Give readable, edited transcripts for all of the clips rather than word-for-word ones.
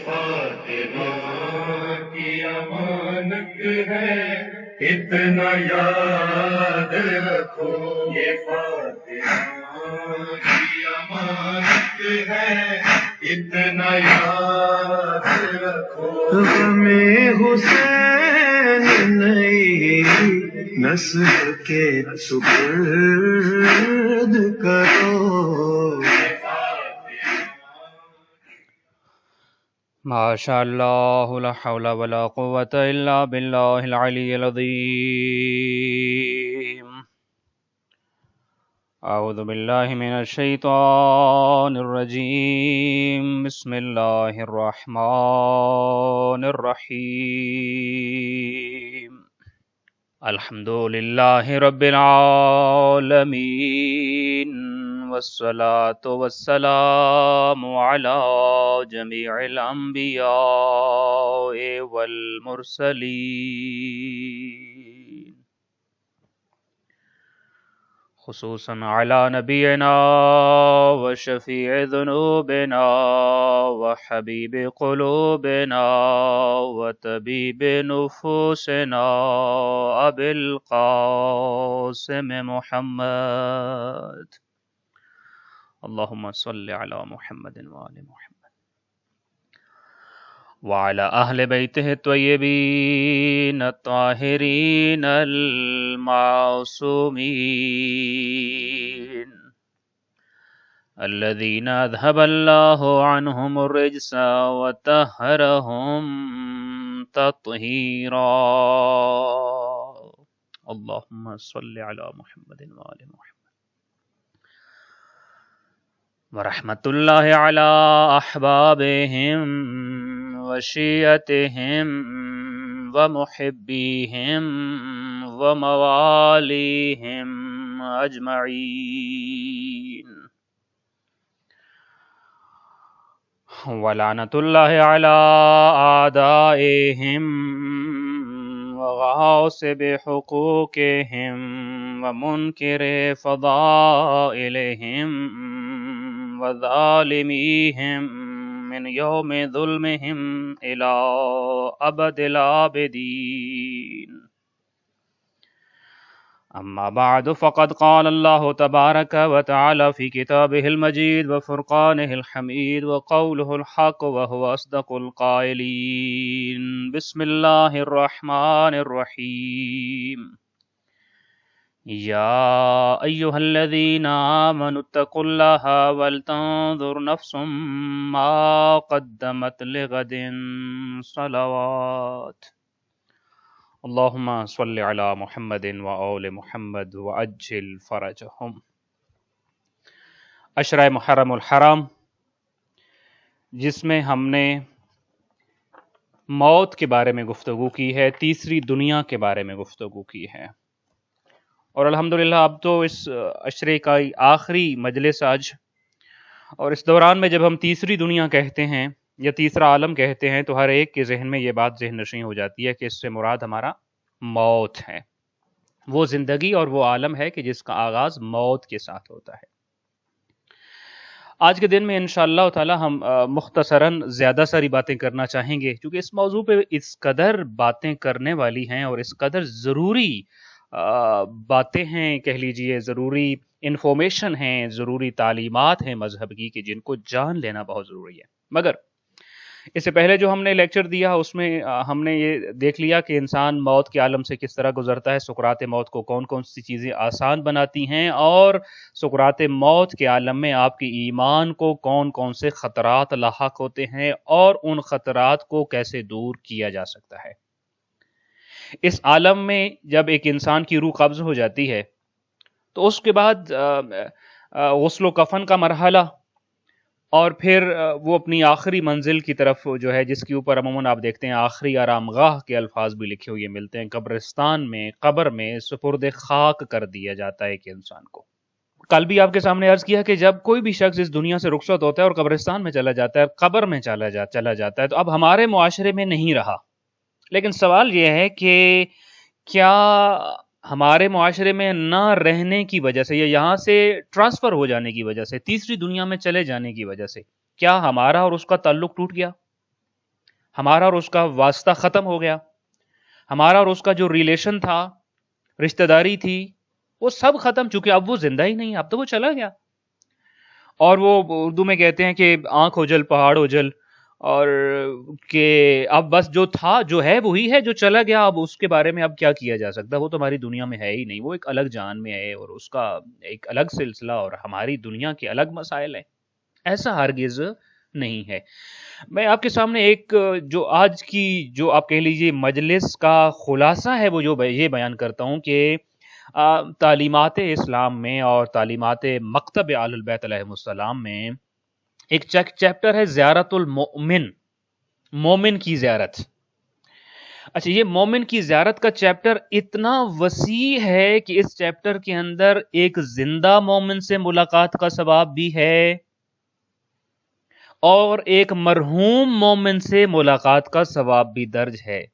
فاطمہ کی امانت ہے، اتنا یاد رکھو، یہ فاطمہ کی امانت ہے، اتنا یاد رکھو، ہمیں حسین نہیں نسل کے سپرد کرو۔ ماشاء اللہ، لا حول ولا قوة الا باللہ العلی العظیم۔ اعوذ باللہ من الشیطان الرجیم، بسم اللہ الرحمن الرحیم۔ الحمد للہ رب العالمین، والصلاة والسلام علی جمیع الانبیاء والمرسلین، خصوصاً علی نبینا وشفیع ذنوبنا وحبیب قلوبنا وطبیب نفوسنا ابی القاسم محمد، اللہم صل علی محمد وآل محمد وعلی اہل بیتہ الطیبین الطاہرین المعصومین الذین اذہب اللہ عنہم الرجس وطہرہم تطہیرا، اللہم صل علی محمد وآل محمد۔ ورحمۃ اللہ علی احبابہم وشیعتہم ومحبیہم وموالیہم اجمعین، ولعنۃ اللہ علی اعدائہم وغاصب حقوقہم ومنکر فضائلہم وظالمیہم من یوم ظلمہم الی ابد العابدین۔ اما بعد فقد قال اللہ تبارک وتعالی فی کتابہ المجید وفرقانہ الحمید وقولہ الحق وہو اصدق القائلین۔ بسم اللہ الرحمن الرحیم۔ یا ایہا الذین آمنوا اتقوا اللہ ولتنظر نفس ما قدمت لغد، صلوات۔ اللہم صل علی محمد وآل محمد وعجل فرجہم۔ عشرہ محرم الحرام، جس میں ہم نے موت کے بارے میں گفتگو کی ہے، تیسری دنیا کے بارے میں گفتگو کی ہے، اور الحمدللہ اب تو اس عشرے کا آخری مجلس آج، اور اس دوران میں جب ہم تیسری دنیا کہتے ہیں یا تیسرا عالم کہتے ہیں تو ہر ایک کے ذہن میں یہ بات ذہن نشین ہو جاتی ہے کہ اس سے مراد ہمارا موت ہے، وہ زندگی اور وہ عالم ہے کہ جس کا آغاز موت کے ساتھ ہوتا ہے۔ آج کے دن میں انشاءاللہ تعالی ہم مختصراً زیادہ ساری باتیں کرنا چاہیں گے، کیونکہ اس موضوع پہ اس قدر باتیں کرنے والی ہیں اور اس قدر ضروری باتیں ہیں، کہہ لیجئے ضروری انفارمیشن ہیں، ضروری تعلیمات ہیں مذہب کی، کہ جن کو جان لینا بہت ضروری ہے۔ مگر اس سے پہلے جو ہم نے لیکچر دیا اس میں ہم نے یہ دیکھ لیا کہ انسان موت کے عالم سے کس طرح گزرتا ہے، سکرات موت کو کون کون سی چیزیں آسان بناتی ہیں، اور سکرات موت کے عالم میں آپ کے ایمان کو کون کون سے خطرات لاحق ہوتے ہیں اور ان خطرات کو کیسے دور کیا جا سکتا ہے۔ اس عالم میں جب ایک انسان کی روح قبض ہو جاتی ہے تو اس کے بعد غسل و کفن کا مرحلہ، اور پھر وہ اپنی آخری منزل کی طرف جو ہے، جس کے اوپر عموماً آپ دیکھتے ہیں آخری آرام گاہ کے الفاظ بھی لکھے ہوئے ملتے ہیں، قبرستان میں، قبر میں سپرد خاک کر دیا جاتا ہے ایک انسان کو۔ کل بھی آپ کے سامنے عرض کیا کہ جب کوئی بھی شخص اس دنیا سے رخصت ہوتا ہے اور قبرستان میں چلا جاتا ہے، قبر میں چلا جاتا ہے، تو اب ہمارے معاشرے میں نہیں رہا۔ لیکن سوال یہ ہے کہ کیا ہمارے معاشرے میں نہ رہنے کی وجہ سے یا یہاں سے ٹرانسفر ہو جانے کی وجہ سے، تیسری دنیا میں چلے جانے کی وجہ سے، کیا ہمارا اور اس کا تعلق ٹوٹ گیا؟ ہمارا اور اس کا واسطہ ختم ہو گیا، ہمارا اور اس کا جو ریلیشن تھا، رشتہ داری تھی، وہ سب ختم، چونکہ اب وہ زندہ ہی نہیں، اب تو وہ چلا گیا۔ اور وہ اردو میں کہتے ہیں کہ آنکھ اوجل پہاڑ اوجل، اور کہ اب بس جو تھا جو ہے وہی ہے، جو چلا گیا اب اس کے بارے میں اب کیا کیا جا سکتا، وہ تو ہماری دنیا میں ہے ہی نہیں، وہ ایک الگ جان میں ہے اور اس کا ایک الگ سلسلہ اور ہماری دنیا کے الگ مسائل ہیں۔ ایسا ہرگز نہیں ہے۔ میں آپ کے سامنے ایک جو آج کی جو آپ کہہ لیجیے مجلس کا خلاصہ ہے وہ جو یہ بیان کرتا ہوں کہ تعلیمات اسلام میں اور تعلیمات مکتب آل البیت علیہ السلام میں ایک چیپٹر ہے زیارت المؤمن، مومن کی زیارت۔ اچھا، یہ مومن کی زیارت کا چیپٹر اتنا وسیع ہے کہ اس چیپٹر کے اندر ایک زندہ مومن سے ملاقات کا ثواب بھی ہے اور ایک مرحوم مومن سے ملاقات کا ثواب بھی درج ہے۔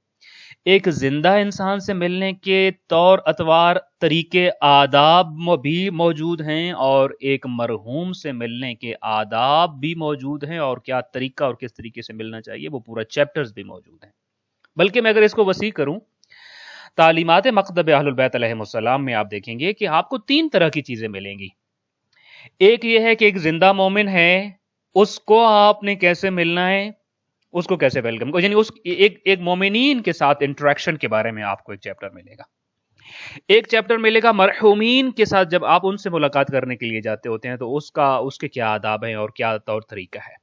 ایک زندہ انسان سے ملنے کے طور اطوار، طریقے، آداب بھی موجود ہیں، اور ایک مرحوم سے ملنے کے آداب بھی موجود ہیں، اور کیا طریقہ اور کس طریقے سے ملنا چاہیے وہ پورا چیپٹرز بھی موجود ہیں۔ بلکہ میں اگر اس کو وسیع کروں، تعلیمات مکتب اہل البیت علیہ السلام میں آپ دیکھیں گے کہ آپ کو 3 طرح کی چیزیں ملیں گی۔ ایک یہ ہے کہ ایک زندہ مومن ہے، اس کو آپ نے کیسے ملنا ہے، اس کو کیسے ویلکم، یعنی اس ایک مومنین کے ساتھ انٹریکشن کے بارے میں آپ کو ایک چیپٹر ملے گا۔ ایک چیپٹر ملے گا مرحومین کے ساتھ، جب آپ ان سے ملاقات کرنے کے لیے جاتے ہوتے ہیں تو اس کے کیا آداب ہیں اور کیا طور طریقہ ہے۔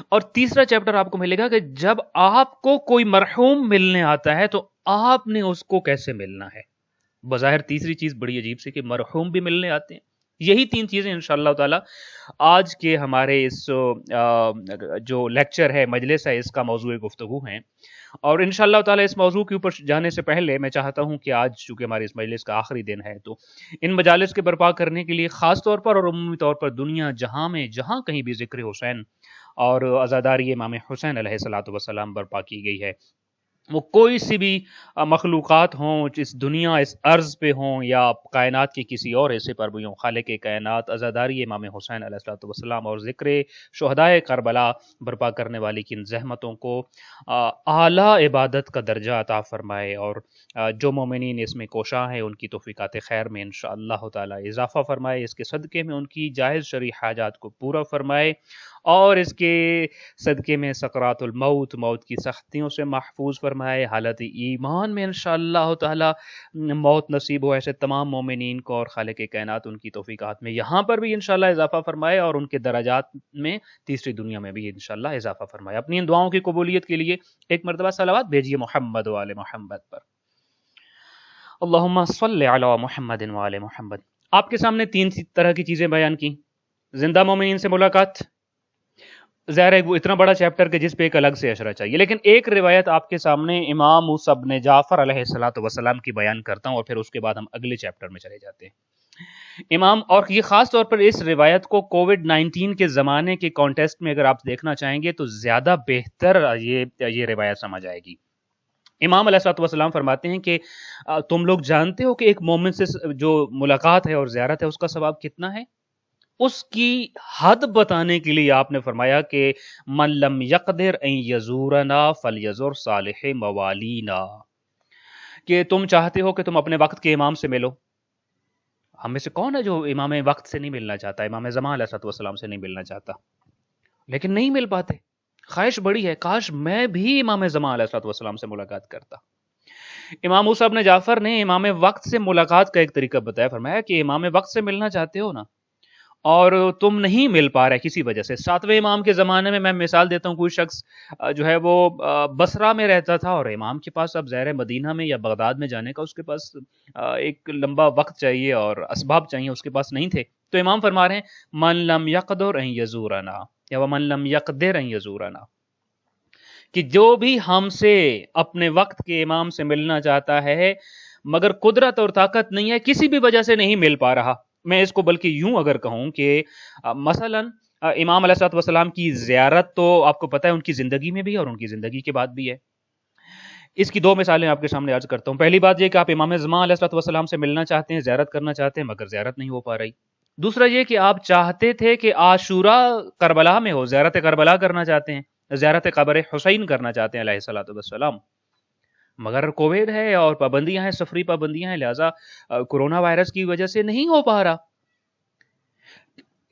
اور تیسرا چیپٹر آپ کو ملے گا کہ جب آپ کو کوئی مرحوم ملنے آتا ہے تو آپ نے اس کو کیسے ملنا ہے۔ بظاہر تیسری چیز بڑی عجیب سی کہ مرحوم بھی ملنے آتے ہیں۔ یہی 3 چیزیں انشاءاللہ تعالی آج کے ہمارے اس جو لیکچر ہے، مجلس ہے، اس کا موضوع گفتگو ہیں، اور انشاءاللہ تعالی اس موضوع کے اوپر جانے سے پہلے میں چاہتا ہوں کہ آج چونکہ ہمارے اس مجلس کا آخری دن ہے تو ان مجالس کے برپا کرنے کے لیے خاص طور پر اور عمومی طور پر دنیا جہاں میں جہاں کہیں بھی ذکر حسین اور عزاداری امام حسین علیہ الصلوۃ والسلام برپا کی گئی ہے، وہ کوئی سی بھی مخلوقات ہوں اس دنیا اس ارض پہ ہوں یا کائنات کے کسی اور حصے پر بھی ہوں، خالق کائنات عزاداری امام حسین علیہ الصلوۃ والسلام اور ذکر شہدائے کربلا برپا کرنے والی کی ان زحمتوں کو اعلیٰ عبادت کا درجہ عطا فرمائے، اور جو مومنین اس میں کوشاں ہیں ان کی توفیقات خیر میں انشاءاللہ تعالی اضافہ فرمائے، اس کے صدقے میں ان کی جائز شرعی حاجات کو پورا فرمائے، اور اس کے صدقے میں سکرات الموت، موت کی سختیوں سے محفوظ فرمائے، حالت ایمان میں انشاءاللہ تعالی موت نصیب ہو ایسے تمام مومنین کو، اور خالق کائنات ان کی توفیقات میں یہاں پر بھی انشاءاللہ اضافہ فرمائے، اور ان کے درجات میں تیسری دنیا میں بھی انشاءاللہ اضافہ فرمائے۔ اپنی ان دعاؤں کی قبولیت کے لیے ایک مرتبہ صلوات بھیجیے محمد و آل محمد پر۔ اللہم صلی علی محمد و آل محمد۔ آپ کے سامنے 3 طرح کی چیزیں بیان کی۔ زندہ مومنین سے ملاقات، ظاہر ہے وہ اتنا بڑا چیپٹر کہ جس پہ ایک الگ سے اشرہ چاہیے، لیکن ایک روایت آپ کے سامنے امام موسیٰ بن جعفر علیہ الصلوۃ والسلام کی بیان کرتا ہوں، اور پھر اس کے بعد ہم اگلے چیپٹر میں چلے جاتے ہیں۔ اور یہ خاص طور پر اس روایت کو کووڈ-19 کے زمانے کے کانٹیکسٹ میں اگر آپ دیکھنا چاہیں گے تو زیادہ بہتر یہ روایت سمجھ آئے گی۔ امام علیہ الصلوۃ والسلام فرماتے ہیں کہ تم لوگ جانتے ہو کہ ایک مومن سے جو ملاقات ہے اور زیارت ہے اس کا ثواب کتنا ہے؟ اس کی حد بتانے کے لیے آپ نے فرمایا کہ من لم یقدر ان یزورنا فلیزور صالح موالینا، کہ تم چاہتے ہو کہ تم اپنے وقت کے امام سے ملو۔ ہم میں سے کون ہے جو امام وقت سے نہیں ملنا چاہتا، امام زمان علیہ الصلوۃ والسلام سے نہیں ملنا چاہتا، لیکن نہیں مل پاتے۔ خواہش بڑی ہے، کاش میں بھی امام زمان علیہ الصلوۃ والسلام سے ملاقات کرتا۔ امام موسیٰ بن جعفر نے امام وقت سے ملاقات کا ایک طریقہ بتایا، فرمایا کہ امام وقت سے ملنا چاہتے ہو نا اور تم نہیں مل پا رہے کسی وجہ سے۔ 7ویں امام کے زمانے میں مثال دیتا ہوں، کوئی شخص جو ہے وہ بصرہ میں رہتا تھا اور امام کے پاس اب ظاہر مدینہ میں یا بغداد میں جانے کا اس کے پاس ایک لمبا وقت چاہیے اور اسباب چاہیے، اس کے پاس نہیں تھے، تو امام فرما رہے ہیں من لم یقدر ان یزورنا یا ومن لم یقدر ان یزورنا، کہ جو بھی ہم سے اپنے وقت کے امام سے ملنا چاہتا ہے مگر قدرت اور طاقت نہیں ہے، کسی بھی وجہ سے نہیں مل پا رہا۔ میں اس کو بلکہ یوں اگر کہوں کہ مثلا امام علیہ الصلوۃ والسلام کی زیارت تو آپ کو پتہ ہے ان کی زندگی میں بھی ہے اور ان کی زندگی کے بعد بھی ہے۔ اس کی 2 مثالیں آپ کے سامنے عرض کرتا ہوں۔ پہلی بات یہ کہ آپ امام زمان علیہ الصلوۃ والسلام سے ملنا چاہتے ہیں، زیارت کرنا چاہتے ہیں، مگر زیارت نہیں ہو پا رہی۔ دوسرا یہ کہ آپ چاہتے تھے کہ عاشورہ کربلا میں ہو، زیارت کربلا کرنا چاہتے ہیں، زیارت قبر حسین کرنا چاہتے ہیں علیہ الصلوۃ والسلام، مگر کووڈ ہے اور پابندیاں ہیں، سفری پابندیاں ہیں، لہٰذا کورونا وائرس کی وجہ سے نہیں ہو پا رہا۔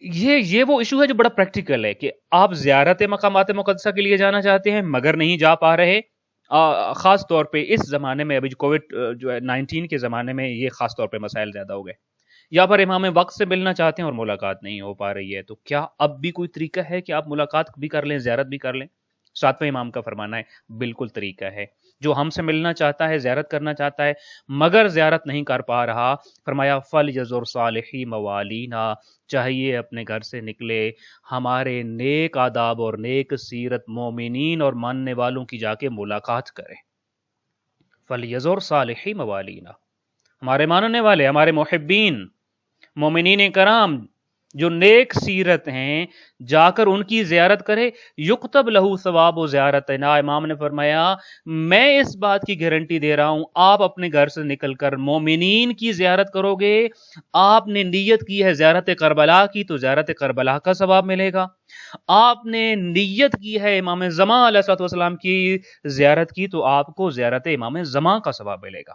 یہ وہ ایشو ہے جو بڑا پریکٹیکل ہے کہ آپ زیارت مقامات مقدسہ کے لیے جانا چاہتے ہیں مگر نہیں جا پا رہے، خاص طور پہ اس زمانے میں، ابھی کووڈ جو ہے 19 کے زمانے میں یہ خاص طور پہ مسائل زیادہ ہو گئے، یا پر امام وقت سے ملنا چاہتے ہیں اور ملاقات نہیں ہو پا رہی ہے، تو کیا اب بھی کوئی طریقہ ہے کہ آپ ملاقات بھی کر لیں، زیارت بھی کر لیں؟ ساتویں امام کا فرمانا ہے بالکل طریقہ ہے، جو ہم سے ملنا چاہتا ہے، زیارت کرنا چاہتا ہے مگر زیارت نہیں کر پا رہا، فرمایا فَلْيَزُرْ صَالِحِي مَوَالِينَا، چاہیے اپنے گھر سے نکلے، ہمارے نیک آداب اور نیک سیرت مومنین اور ماننے والوں کی جا کے ملاقات کرے۔ فَلْيَزُرْ صَالِحِي مَوَالِينَا، ہمارے ماننے والے، ہمارے محبین، مومنین کرام جو نیک سیرت ہیں، جا کر ان کی زیارت کرے، یکتب لہو ثواب و زیارتنا۔ امام نے فرمایا میں اس بات کی گارنٹی دے رہا ہوں، آپ اپنے گھر سے نکل کر مومنین کی زیارت کرو گے، آپ نے نیت کی ہے زیارت کربلا کی تو زیارت کربلا کا ثواب ملے گا، آپ نے نیت کی ہے امام زمان علیہ الصلوۃ والسلام کی زیارت کی تو آپ کو زیارت امام زمان کا ثواب ملے گا،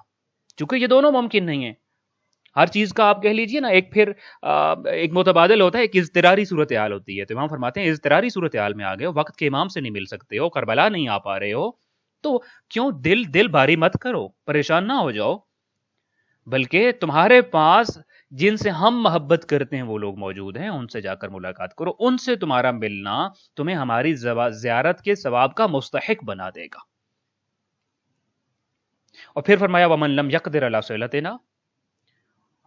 چونکہ یہ دونوں ممکن نہیں ہیں۔ ہر چیز کا آپ کہہ لیجئے نا ایک متبادل ہوتا ہے، ایک اضطراری صورتحال ہوتی ہے، تو امام فرماتے ہیں اضطراری صورتحال میں آ گئے ہو، وقت کے امام سے نہیں مل سکتے ہو، کربلا نہیں آ پا رہے ہو، تو کیوں دل بھاری مت کرو، پریشان نہ ہو جاؤ، بلکہ تمہارے پاس جن سے ہم محبت کرتے ہیں وہ لوگ موجود ہیں، ان سے جا کر ملاقات کرو، ان سے تمہارا ملنا تمہیں ہماری زیارت کے ثواب کا مستحق بنا دے گا۔ اور پھر فرمایا وَمَن لَمْ يَقْدِرْ عَلَىٰ صِلَتِنَا،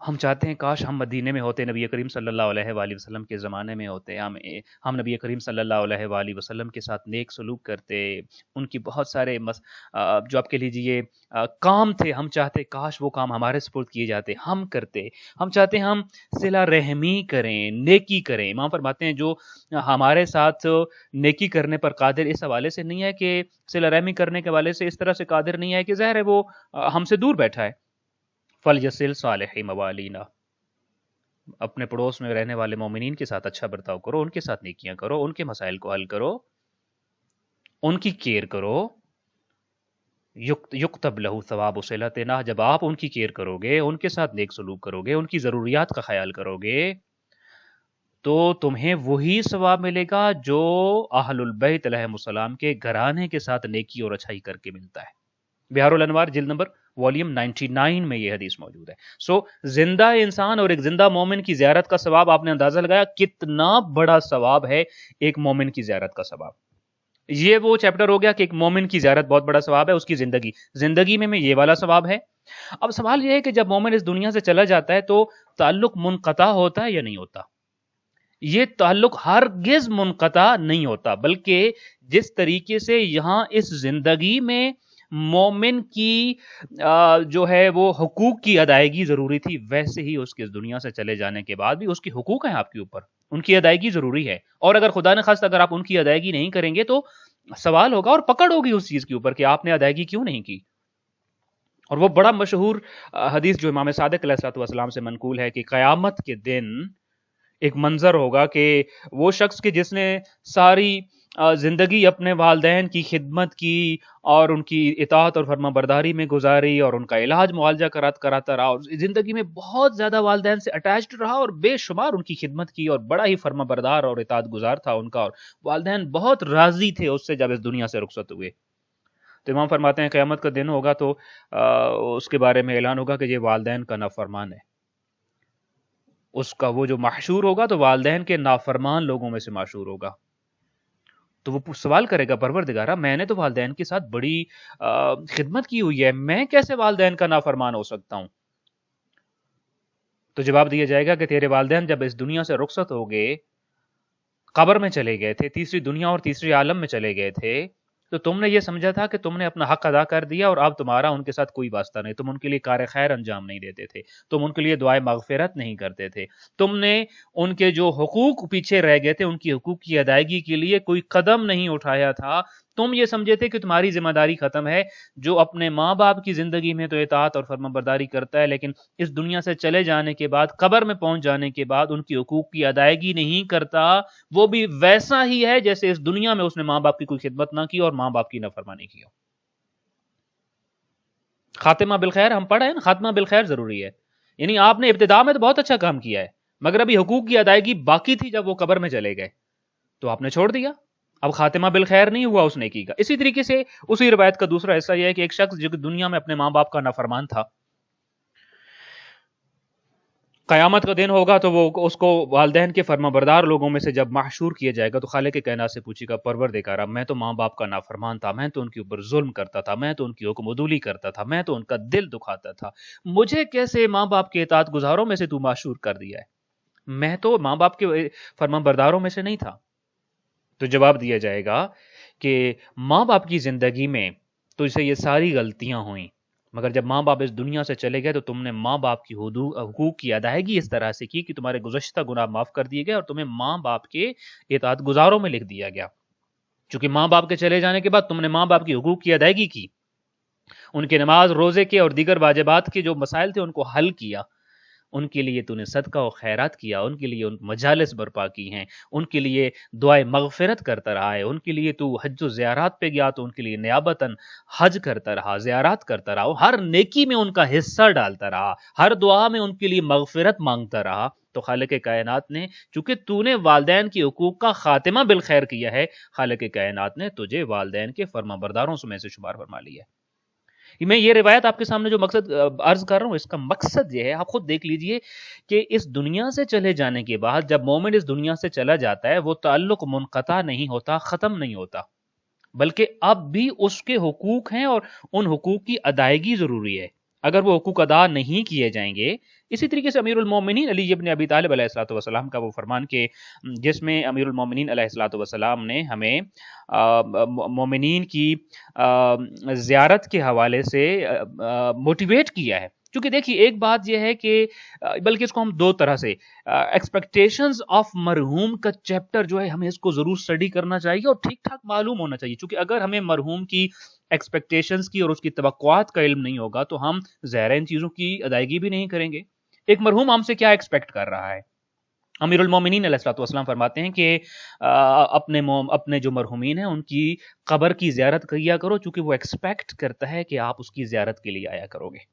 ہم چاہتے ہیں کاش ہم مدینے میں ہوتے، نبی کریم صلی اللہ علیہ وآلہ وسلم کے زمانے میں ہوتے، ہم نبی کریم صلی اللہ علیہ وآلہ وسلم کے ساتھ نیک سلوک کرتے، ان کی بہت سارے جو آپ کہہ لیجیے کام تھے، ہم چاہتے کاش وہ کام ہمارے سپرد کیے جاتے، ہم کرتے، ہم چاہتے ہم صلہ رحمی کریں، نیکی کریں۔ امام فرماتے ہیں جو ہمارے ساتھ نیکی کرنے پر قادر اس حوالے سے نہیں ہے کہ صلہ رحمی کرنے کے حوالے سے اس طرح سے قادر نہیں ہے کہ ظاہر ہے وہ ہم سے دور بیٹھا ہے، فَلْيَصِلْ صَالِحِي مَوَالِينَا، اپنے پڑوس میں رہنے والے مومنین کے ساتھ اچھا برتاؤ کرو، ان کے ساتھ نیکیاں کرو، ان کے مسائل کو حل کرو، ان کی کیئر کرو، یکتب لہو ثواب صلتنا، جب آپ ان کی کیئر کرو گے، ان کے ساتھ نیک سلوک کرو گے، ان کی ضروریات کا خیال کرو گے، تو تمہیں وہی ثواب ملے گا جو اہل البیت علیہم السلام کے گھرانے کے ساتھ نیکی اور اچھائی کر کے ملتا ہے۔ بہار الانوار جلد نمبر والیوم 99 میں یہ حدیث موجود ہے۔ زندہ انسان اور ایک زندہ مومن کی زیارت کا ثواب آپ نے اندازہ لگایا کتنا بڑا ثواب ہے ایک مومن کی زیارت کا ثواب۔ یہ وہ چیپٹر ہو گیا کہ ایک مومن کی زیارت بہت بڑا ثواب ہے، اس کی زندگی میں یہ والا ثواب ہے۔ اب سوال یہ ہے کہ جب مومن اس دنیا سے چلا جاتا ہے تو تعلق منقطع ہوتا ہے یا نہیں ہوتا؟ یہ تعلق ہرگز منقطع نہیں ہوتا، بلکہ جس طریقے سے یہاں اس زندگی میں مومن کی جو ہے وہ حقوق کی ادائیگی ضروری تھی، ویسے ہی اس کے اس دنیا سے چلے جانے کے بعد بھی اس کی حقوق ہیں آپ کے اوپر، ان کی ادائیگی ضروری ہے، اور اگر خدا نخواستہ اگر آپ ان کی ادائیگی نہیں کریں گے تو سوال ہوگا اور پکڑ ہوگی اس چیز کے اوپر کہ آپ نے ادائیگی کیوں نہیں کی۔ اور وہ بڑا مشہور حدیث جو امام صادق علیہ الصلوۃ والسلام سے منقول ہے کہ قیامت کے دن ایک منظر ہوگا کہ وہ شخص کے جس نے ساری زندگی اپنے والدین کی خدمت کی اور ان کی اطاعت اور فرما برداری میں گزاری اور ان کا علاج معالجہ کراتا رہا، اور زندگی میں بہت زیادہ والدین سے اٹیچڈ رہا اور بے شمار ان کی خدمت کی اور بڑا ہی فرما بردار اور اطاعت گزار تھا ان کا، اور والدین بہت راضی تھے اس سے جب اس دنیا سے رخصت ہوئے۔ تو امام فرماتے ہیں قیامت کا دن ہوگا تو اس کے بارے میں اعلان ہوگا کہ یہ والدین کا نافرمان ہے، اس کا وہ جو محشور ہوگا تو والدین کے نافرمان لوگوں میں سے محشور ہوگا۔ تو وہ سوال کرے گا پروردگارا میں نے تو والدین کے ساتھ بڑی خدمت کی ہوئی ہے، میں کیسے والدین کا نافرمان ہو سکتا ہوں؟ تو جواب دیا جائے گا کہ تیرے والدین جب اس دنیا سے رخصت ہو گئے، قبر میں چلے گئے تھے، تیسری دنیا اور تیسری عالم میں چلے گئے تھے، تو تم نے یہ سمجھا تھا کہ تم نے اپنا حق ادا کر دیا اور اب تمہارا ان کے ساتھ کوئی واسطہ نہیں، تم ان کے لیے کار خیر انجام نہیں دیتے تھے، تم ان کے لیے دعائے مغفرت نہیں کرتے تھے، تم نے ان کے جو حقوق پیچھے رہ گئے تھے ان کی حقوق کی ادائیگی کے لیے کوئی قدم نہیں اٹھایا تھا، تم یہ سمجھے تھے کہ تمہاری ذمہ داری ختم ہے، جو اپنے ماں باپ کی زندگی میں تو اطاعت اور فرمانبرداری کرتا ہے لیکن اس دنیا سے چلے جانے کے بعد، قبر میں پہنچ جانے کے بعد ان کی حقوق کی ادائیگی نہیں کرتا، وہ بھی ویسا ہی ہے جیسے اس دنیا میں اس نے ماں باپ کی کوئی خدمت نہ کی اور ماں باپ کی نافرمانی کی ہو۔ خاتمہ بالخیر ہم پڑھ رہے ہیں نا، خاتمہ بالخیر ضروری ہے، یعنی آپ نے ابتدا میں تو بہت اچھا کام کیا ہے، مگر ابھی حقوق کی ادائیگی باقی تھی جب وہ قبر میں چلے گئے تو آپ نے چھوڑ دیا، اب خاتمہ بالخیر نہیں ہوا اس نیکی کا۔ اسی طریقے سے اسی روایت کا دوسرا حصہ یہ ہے کہ ایک شخص جو دنیا میں اپنے ماں باپ کا نافرمان تھا، قیامت کا دن ہوگا تو وہ اس کو والدین کے فرما بردار لوگوں میں سے جب محشور کیا جائے گا تو خالق کائنات سے پوچھے گا، پروردگارا میں تو ماں باپ کا نافرمان تھا، میں تو ان کے اوپر ظلم کرتا تھا، میں تو ان کی حکم عدولی کرتا تھا، میں تو ان کا دل دکھاتا تھا، مجھے کیسے ماں باپ کے اطاعت گزاروں میں سے تو محشور کر دیا ہے؟ میں تو ماں باپ کے فرما برداروں میں سے نہیں تھا۔ تو جواب دیا جائے گا کہ ماں باپ کی زندگی میں تو اسے یہ ساری غلطیاں ہوئیں، مگر جب ماں باپ اس دنیا سے چلے گئے تو تم نے ماں باپ کی حقوق کی ادائیگی اس طرح سے کی کہ تمہارے گزشتہ گناہ معاف کر دیے گئے اور تمہیں ماں باپ کے اطاعت گزاروں میں لکھ دیا گیا۔ چونکہ ماں باپ کے چلے جانے کے بعد تم نے ماں باپ کی حقوق کی ادائیگی کی، ان کے نماز روزے کے اور دیگر واجبات کے جو مسائل تھے ان کو حل کیا، ان کے لیے تو نے صدقہ و خیرات کیا، ان کے لیے ان مجالس برپا کی ہیں، ان کے لیے دعائے مغفرت کرتا رہا ہے، ان کے لیے تو حج و زیارات پہ گیا تو ان کے لیے نیابتاً حج کرتا رہا، زیارات کرتا رہا، ہر نیکی میں ان کا حصہ ڈالتا رہا، ہر دعا میں ان کے لیے مغفرت مانگتا رہا۔ تو خالق کائنات نے چونکہ تو نے والدین کی حقوق کا خاتمہ بالخیر کیا ہے، خالق کائنات نے تجھے والدین کے فرما برداروں میں سے شمار فرما لیا ہے۔ میں یہ روایت آپ کے سامنے جو مقصد عرض کر رہا ہوں، اس کا مقصد یہ ہے، آپ خود دیکھ لیجئے کہ اس دنیا سے چلے جانے کے بعد جب مومن اس دنیا سے چلا جاتا ہے وہ تعلق منقطع نہیں ہوتا، ختم نہیں ہوتا، بلکہ اب بھی اس کے حقوق ہیں اور ان حقوق کی ادائیگی ضروری ہے۔ اگر وہ حقوق ادا نہیں کیے جائیں گے، اسی طریقے سے امیر المومنین علی ابن ابی طالب علیہ الصلوۃ والسلام کا وہ فرمان کہ جس میں امیر المومنین علیہ الصلوۃ والسلام نے ہمیں مومنین کی زیارت کے حوالے سے موٹیویٹ کیا ہے۔ چونکہ دیکھیے ایک بات یہ ہے کہ بلکہ اس کو ہم دو طرح سے ایکسپیکٹیشنز آف مرحوم کا چیپٹر جو ہے ہمیں اس کو ضرور اسٹڈی کرنا چاہیے اور ٹھیک ٹھاک معلوم ہونا چاہیے، چونکہ اگر ہمیں مرحوم کی ایکسپیکٹیشنز کی اور اس کی توقعات کا علم نہیں ہوگا تو ہم ظاہر ان چیزوں کی ادائیگی بھی نہیں کریں گے۔ ایک مرحوم ہم سے کیا ایکسپیکٹ کر رہا ہے؟ امیر المومنین علیہ الصلوۃ والسلام فرماتے ہیں کہ اپنے جو مرحومین ہیں ان کی قبر کی زیارت کیا کرو، چونکہ وہ ایکسپیکٹ کرتا ہے کہ آپ اس کی زیارت کے لیے آیا کرو گے،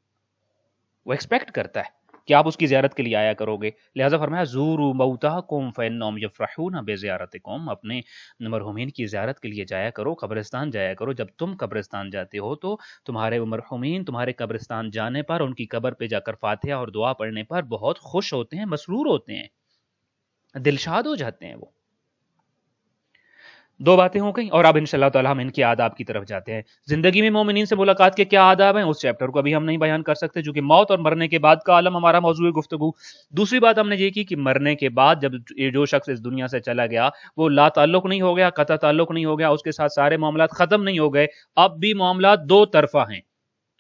وہ ایکسپیکٹ کرتا ہے کہ آپ اس کی زیارت کے لیے آیا کرو گے، لہذا فرمایا زوروا موتاکم فانہم یفرحون بزیارتکم، اپنے مرحومین کی زیارت کے لیے جایا کرو، قبرستان جایا کرو۔ جب تم قبرستان جاتے ہو تو تمہارے مرحومین تمہارے قبرستان جانے پر، ان کی قبر پہ جا کر فاتحہ اور دعا پڑھنے پر بہت خوش ہوتے ہیں، مسرور ہوتے ہیں، دلشاد ہو جاتے ہیں۔ وہ دو باتیں ہو گئیں اور اب انشاءاللہ تعالی ہم ان کے آداب کی طرف جاتے ہیں۔ زندگی میں مومنین سے ملاقات کے کیا آداب ہیں اس چیپٹر کو ابھی ہم نہیں بیان کر سکتے، چونکہ موت اور مرنے کے بعد کا عالم ہمارا موضوع گفتگو۔ دوسری بات ہم نے یہ کی کہ مرنے کے بعد جب جو شخص اس دنیا سے چلا گیا وہ لا تعلق نہیں ہو گیا، قطع تعلق نہیں ہو گیا، اس کے ساتھ سارے معاملات ختم نہیں ہو گئے، اب بھی معاملات دو طرفہ ہیں،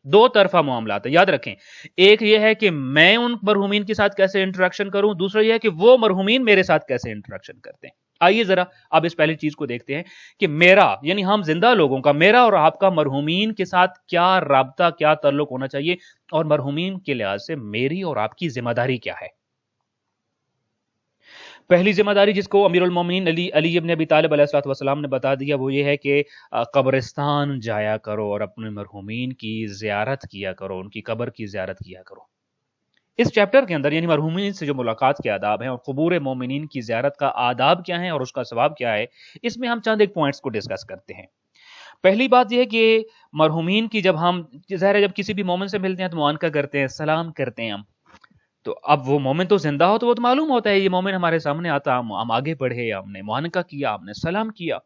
دو طرفہ معاملات ہیں، یاد رکھیں۔ ایک یہ ہے کہ میں ان مرحومین کے ساتھ کیسے انٹریکشن کروں، دوسرا یہ ہے کہ وہ مرحومین میرے ساتھ کیسے انٹریکشن کرتے ہیں۔ آئیے ذرا اب اس پہلی چیز کو دیکھتے ہیں کہ میرا یعنی ہم زندہ لوگوں کا، میرا اور آپ کا مرحومین کے ساتھ کیا رابطہ، کیا تعلق ہونا چاہیے، اور مرحومین کے لحاظ سے میری اور آپ کی ذمہ داری کیا ہے۔ پہلی ذمہ داری جس کو امیر المومنین علی ابن ابی طالب علیہ الصلوۃ والسلام نے بتا دیا وہ یہ ہے کہ قبرستان جایا کرو اور اپنے مرحومین کی زیارت کیا کرو، ان کی قبر کی زیارت کیا کرو۔ اس چیپٹر کے اندر یعنی مرحومین سے جو ملاقات کے آداب ہیں اور قبور مومنین کی زیارت کا آداب کیا ہیں اور اس کا ثواب کیا ہے، اس میں ہم چند ایک پوائنٹس کو ڈسکس کرتے ہیں۔ پہلی بات یہ ہے کہ مرحومین کی جب ہم ظاہر ہے جب کسی بھی مومن سے ملتے ہیں تو معانقہ کرتے ہیں، سلام کرتے ہیں ہم، تو اب وہ مومن تو زندہ ہو تو وہ تو معلوم ہوتا ہے یہ مومن ہمارے سامنے آتا، ہم آگے بڑھے، ہم نے معانقہ کیا، ہم نے سلام کیا،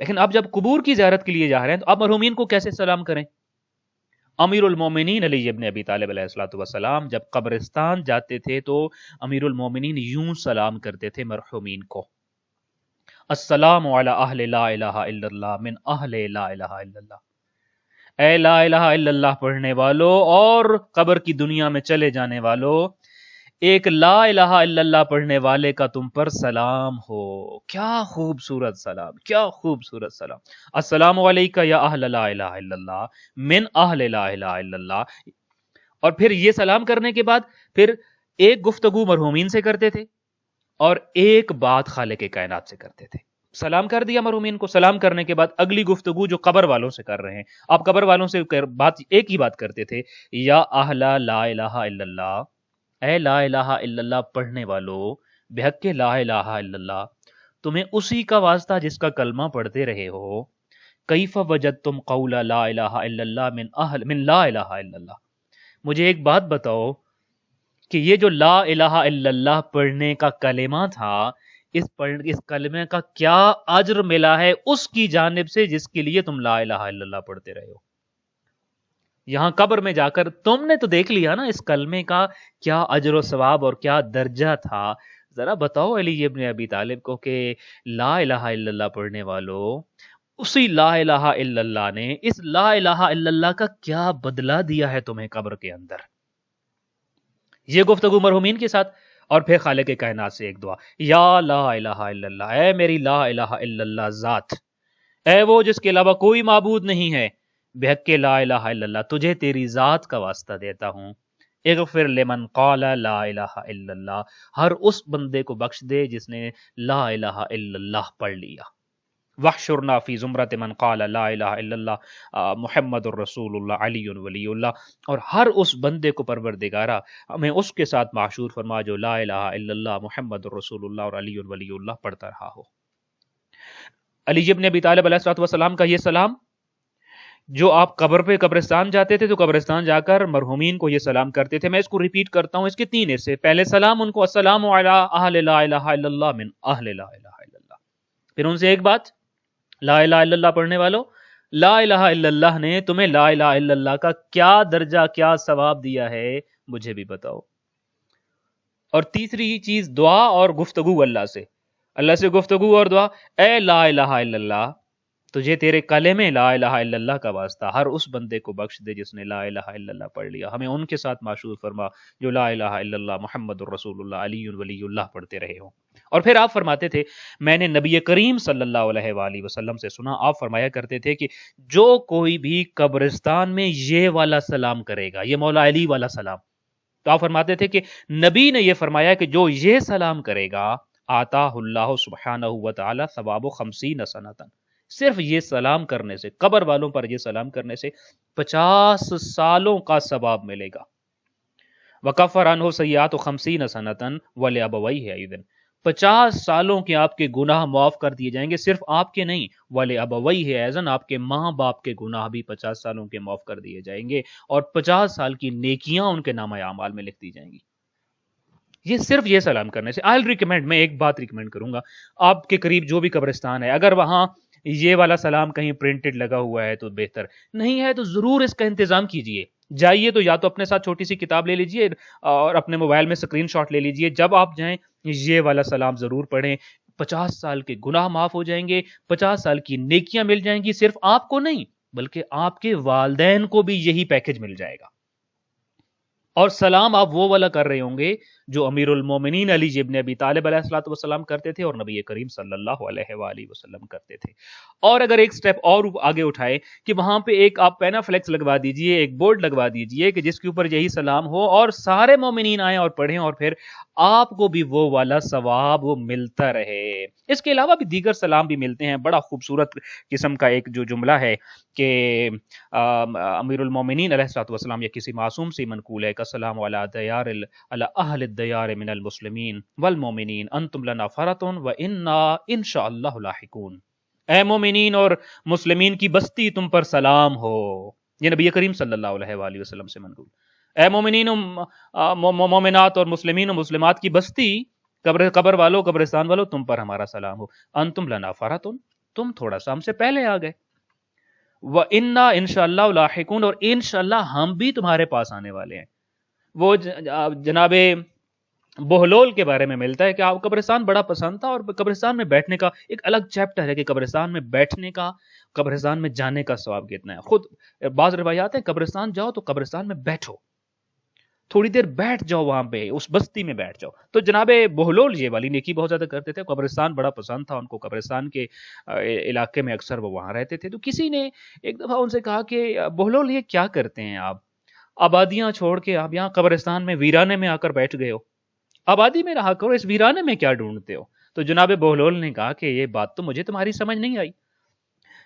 لیکن اب جب قبور کی زیارت کے لیے جا رہے ہیں تو اب مرحومین کو کیسے سلام کریں؟ امیر المومنین علی ابن ابی طالب علیہ الصلوۃ والسلام جب قبرستان جاتے تھے تو امیر المومنین یوں سلام کرتے تھے مرحومین کو، السلام علی اہل لا الہ الا اللہ من اہل لا الہ الا اللہ، اے لا الہ الا اللہ پڑھنے والو اور قبر کی دنیا میں چلے جانے والو، ایک لا الہ الا اللہ پڑھنے والے کا تم پر سلام ہو. کیا خوبصورت سلام، کیا خوبصورت سلام. السلام علیکہ یا اہل لا الہ الا اللہ من اہل لا الہ الا اللہ. اور پھر یہ سلام کرنے کے بعد پھر ایک گفتگو مرحومین سے کرتے تھے اور ایک بات خالق کائنات سے کرتے تھے. سلام کر دیا مرحومین کو، سلام کرنے کے بعد اگلی گفتگو جو قبر والوں سے کر رہے ہیں، آپ قبر والوں سے بات ایک ہی بات کرتے تھے، یا اہل لا الہ الا اللہ، اے لا الہ الا اللہ پڑھنے والو، بحق کے لا الہ الا اللہ، تمہیں اسی کا واسطہ جس کا کلمہ پڑھتے رہے ہو. کیف وجدتم قول لا الہ الا اللہ من لا الہ الا اللہ. مجھے ایک بات بتاؤ کہ یہ جو لا الہ الا اللہ پڑھنے کا کلمہ تھا، اس کلمے کا کیا اجر ملا ہے اس کی جانب سے جس کے لیے تم لا الہ الا اللہ پڑھتے رہے ہو. یہاں قبر میں جا کر تم نے تو دیکھ لیا نا اس کلمے کا کیا اجر و ثواب اور کیا درجہ تھا. ذرا بتاؤ علی ابن ابی طالب کو کہ لا الہ الا اللہ پڑھنے والوں، اسی لا الہ الا اللہ نے اس لا الہ الا اللہ کا کیا بدلہ دیا ہے تمہیں قبر کے اندر. یہ گفتگو مرحومین کے ساتھ، اور پھر خالق کائنات سے ایک دعا، یا لا الہ الا اللہ، اے میری لا الہ الا اللہ ذات، اے وہ جس کے علاوہ کوئی معبود نہیں ہے، بحق کے لا الہ الا اللہ تجھے تیری ذات کا واسطہ دیتا ہوں، اغفر لمن قال لا الہ الا اللہ، ہر اس بندے کو بخش دے جس نے لا الہ الا اللہ پڑھ لیا. وحشرنا فی زمرۃ من قال لا الہ الا اللہ محمد الرسول اللہ علی ولی اللہ، اور ہر اس بندے کو پروردگارہ ہمیں اس کے ساتھ معشور فرما جو لا الہ الا اللہ محمد الرسول اللہ اور علی ولی اللہ پڑھتا رہا ہو. علی ابن ابی طالب علیہ الصلوۃ والسلام کا یہ سلام، جو آپ قبر پہ قبرستان جاتے تھے تو قبرستان جا کر مرحومین کو یہ سلام کرتے تھے. میں اس کو ریپیٹ کرتا ہوں، اس کے 3 حصے. پہلے سلام ان کو، السلام علی اہل لا الہ الا اللہ من اہل لا الہ الا اللہ. پھر ان سے ایک بات، لا الہ الا اللہ پڑھنے والو، لا الہ الا اللہ نے تمہیں لا الہ الا اللہ کا کیا درجہ کیا ثواب دیا ہے مجھے بھی بتاؤ. اور تیسری چیز دعا اور گفتگو اللہ سے، اللہ سے گفتگو اور دعا، اے لا الہ الا اللہ تجھے تیرے کلمے لا الہ الا اللہ کا واسطہ ہر اس بندے کو بخش دے جس نے لا الہ الا اللہ پڑھ لیا، ہمیں ان کے ساتھ معشور فرما جو لا الہ الا اللہ محمد الرسول اللہ علی ولی اللہ پڑھتے رہے ہوں. اور پھر آپ فرماتے تھے، میں نے نبی کریم صلی اللہ علیہ وآلہ وسلم سے سنا، آپ فرمایا کرتے تھے کہ جو کوئی بھی قبرستان میں یہ والا سلام کرے گا، یہ مولا علی والا سلام، تو آپ فرماتے تھے کہ نبی نے یہ فرمایا کہ جو یہ سلام کرے گا آتاہ اللہ سبحانہ وتعالی ثواب 50 سنۃ، صرف یہ سلام کرنے سے، قبر والوں پر یہ سلام کرنے سے 50 سالوں کا ثواب ملے گا. وکفر عنہ سیئات 50 سنۃ ولابویہ ایضا، 50 سالوں کے آپ کے گناہ معاف کر دیے جائیں گے، صرف آپ کے نہیں، ولابویہ ایضا آپ کے ماں باپ کے گناہ بھی 50 سالوں کے معاف کر دیے جائیں گے، اور 50 سال کی نیکیاں ان کے نامہ اعمال میں لکھ دی جائیں گی. یہ صرف یہ سلام کرنے سے. آئی ریکمینڈ، میں ایک بات ریکمینڈ کروں گا، آپ کے قریب جو بھی قبرستان ہے، اگر وہاں یہ والا سلام کہیں پرنٹڈ لگا ہوا ہے تو بہتر، نہیں ہے تو ضرور اس کا انتظام کیجئے. جائیے تو یا تو اپنے ساتھ چھوٹی سی کتاب لے لیجئے اور اپنے موبائل میں اسکرین شاٹ لے لیجئے، جب آپ جائیں یہ والا سلام ضرور پڑھیں. 50 سال کے گناہ معاف ہو جائیں گے، 50 سال کی نیکیاں مل جائیں گی، صرف آپ کو نہیں بلکہ آپ کے والدین کو بھی یہی پیکج مل جائے گا. اور سلام آپ وہ والا کر رہے ہوں گے جو امیر المومنین علی ابن ابی طالب علیہ الصلوۃ والسلام کرتے تھے اور نبی کریم صلی اللہ علیہ وآلہ وسلم کرتے تھے. اور اگر ایک سٹیپ اور آگے اٹھائے کہ وہاں پہ ایک آپ پینا فلیکس لگوا دیجئے، ایک بورڈ لگوا دیجئے کہ جس کے اوپر یہی سلام ہو اور سارے مومنین آئیں اور پڑھیں، اور پھر آپ کو بھی وہ والا ثواب وہ ملتا رہے. اس کے علاوہ بھی دیگر سلام بھی ملتے ہیں. بڑا خوبصورت قسم کا ایک جو جملہ ہے کہ امیر المومنین علیہ الصلوۃ والسلام یا کسی معصوم سے منقول ہے، السلام علی دیار علی اہل الدیار من المسلمین والمومنین انتم لنا فرۃ وانا انشاءاللہ لاحقون. اے مومنین اور مسلمین کی بستی تم پر سلام ہو. یہ نبی کریم صلی اللہ علیہ وآلہ وسلم سے منقول. اے مومنین مومنات اور مسلمین و مسلمات کی بستی، قبر والو قبرستان والو تم پر ہمارا سلام ہو. انتم لنا فرۃ، تم تھوڑا سا ہم سے پہلے آ گئے. وَإِنَّا إِنشَاءَ اللَّهُ لَاحِقُونَ، اور انشاءاللہ ہم بھی تمہارے پاس آنے والے ہیں. وہ جناب بہلول کے بارے میں ملتا ہے کہ آپ قبرستان بڑا پسند تھا، اور قبرستان میں بیٹھنے کا ایک الگ چیپٹر ہے کہ قبرستان میں بیٹھنے کا، قبرستان میں جانے کا ثواب کتنا ہے. خود بعض روایات ہیں قبرستان جاؤ تو قبرستان میں بیٹھو. تھوڑی دیر بیٹھ جاؤ وہاں پہ، اس بستی میں بیٹھ جاؤ. تو جناب بہلول یہ والی نیکی بہت زیادہ کرتے تھے، قبرستان بڑا پسند تھا ان کو، قبرستان کے علاقے میں اکثر وہ وہاں رہتے تھے. تو کسی نے ایک دفعہ ان سے کہا کہ بہلول یہ کیا کرتے ہیں آپ، آبادیاں چھوڑ کے آپ یہاں قبرستان میں ویرانے میں آ کر بیٹھ گئے ہو، آبادی میں رہا کرو، اس ویرانے میں کیا ڈھونڈتے ہو؟ تو جناب بہلول نے کہا کہ یہ بات تو مجھے تمہاری سمجھ نہیں آئی،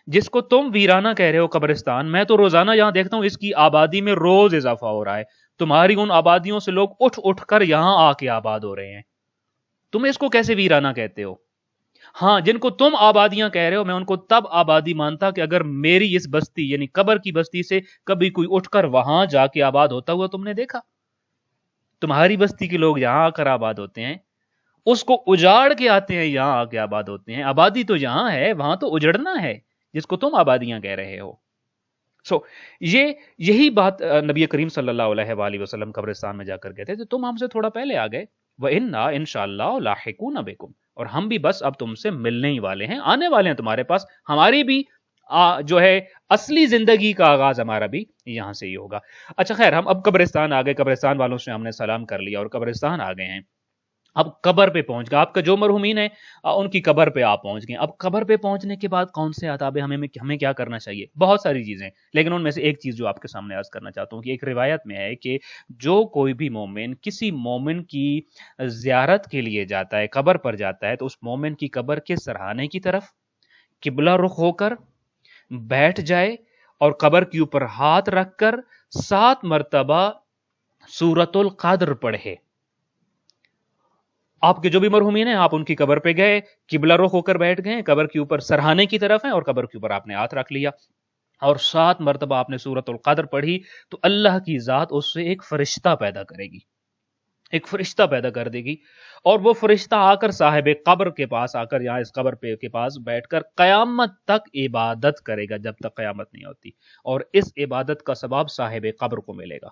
جس کو تم ویرانہ کہہ رہے ہو قبرستان، میں تو روزانہ یہاں دیکھتا ہوں اس کی آبادی میں روز اضافہ ہو رہا ہے. تمہاری ان آبادیوں سے لوگ اٹھ اٹھ کر یہاں آ کے آباد ہو رہے ہیں، تم اس کو کیسے ویرانہ کہتے ہو؟ ہاں، جن کو تم آبادیاں کہہ رہے ہو میں ان کو تب آبادی مانتا کہ اگر میری اس بستی یعنی قبر کی بستی سے کبھی کوئی اٹھ کر وہاں جا کے آباد ہوتا ہوا تم نے دیکھا. تمہاری بستی کے لوگ یہاں آ کر آباد ہوتے ہیں، اس کو اجاڑ کے آتے ہیں، یہاں آ کے آباد ہوتے ہیں. آبادی تو یہاں ہے، وہاں تو اجڑنا ہے جس کو تم آبادیاں کہہ رہے ہو. یہی بات نبی کریم صلی اللہ علیہ وآلہ وسلم قبرستان میں جا کر کہتے تھے تم ہم سے تھوڑا پہلے آ گئے، وَإِنَّا إِنشَاءَ لَاحِقُونَ بِكُمْ، اور ہم بھی بس اب تم سے ملنے ہی والے ہیں، آنے والے ہیں تمہارے پاس. ہماری بھی جو ہے اصلی زندگی کا آغاز ہمارا بھی یہاں سے ہی ہوگا. اچھا خیر، ہم اب قبرستان آ گئے، قبرستان والوں سے ہم نے سلام کر لیا اور قبرستان آ گئے ہیں. اب قبر پہ پہنچ گئے، آپ کا جو مرحومین ہے ان کی قبر پہ آپ پہنچ گئے. اب قبر پہ پہنچنے کے بعد کون سے آداب ہمیں کیا کرنا چاہیے؟ بہت ساری چیزیں، لیکن ان میں سے ایک چیز جو آپ کے سامنے عرض کرنا چاہتا ہوں کہ ایک روایت میں ہے کہ جو کوئی بھی مومن کسی مومن کی زیارت کے لیے جاتا ہے، قبر پر جاتا ہے، تو اس مومن کی قبر کے سرہانے کی طرف قبلہ رخ ہو کر بیٹھ جائے اور قبر کے اوپر ہاتھ رکھ کر 7 مرتبہ سورۃ القدر پڑھے. آپ کے جو بھی مرحومین ہیں آپ ان کی قبر پہ گئے، قبلہ رخ ہو کر بیٹھ گئے، قبر کے اوپر سرہانے کی طرف ہیں اور قبر کے اوپر آپ نے ہاتھ رکھ لیا اور 7 مرتبہ آپ نے سورۃ القدر پڑھی، تو اللہ کی ذات اس سے ایک فرشتہ پیدا کرے گی، ایک فرشتہ پیدا کر دے گی، اور وہ فرشتہ آ کر صاحب قبر کے پاس آ کر یہاں اس قبر پہ کے پاس بیٹھ کر قیامت تک عبادت کرے گا، جب تک قیامت نہیں ہوتی، اور اس عبادت کا ثواب صاحب قبر کو ملے گا.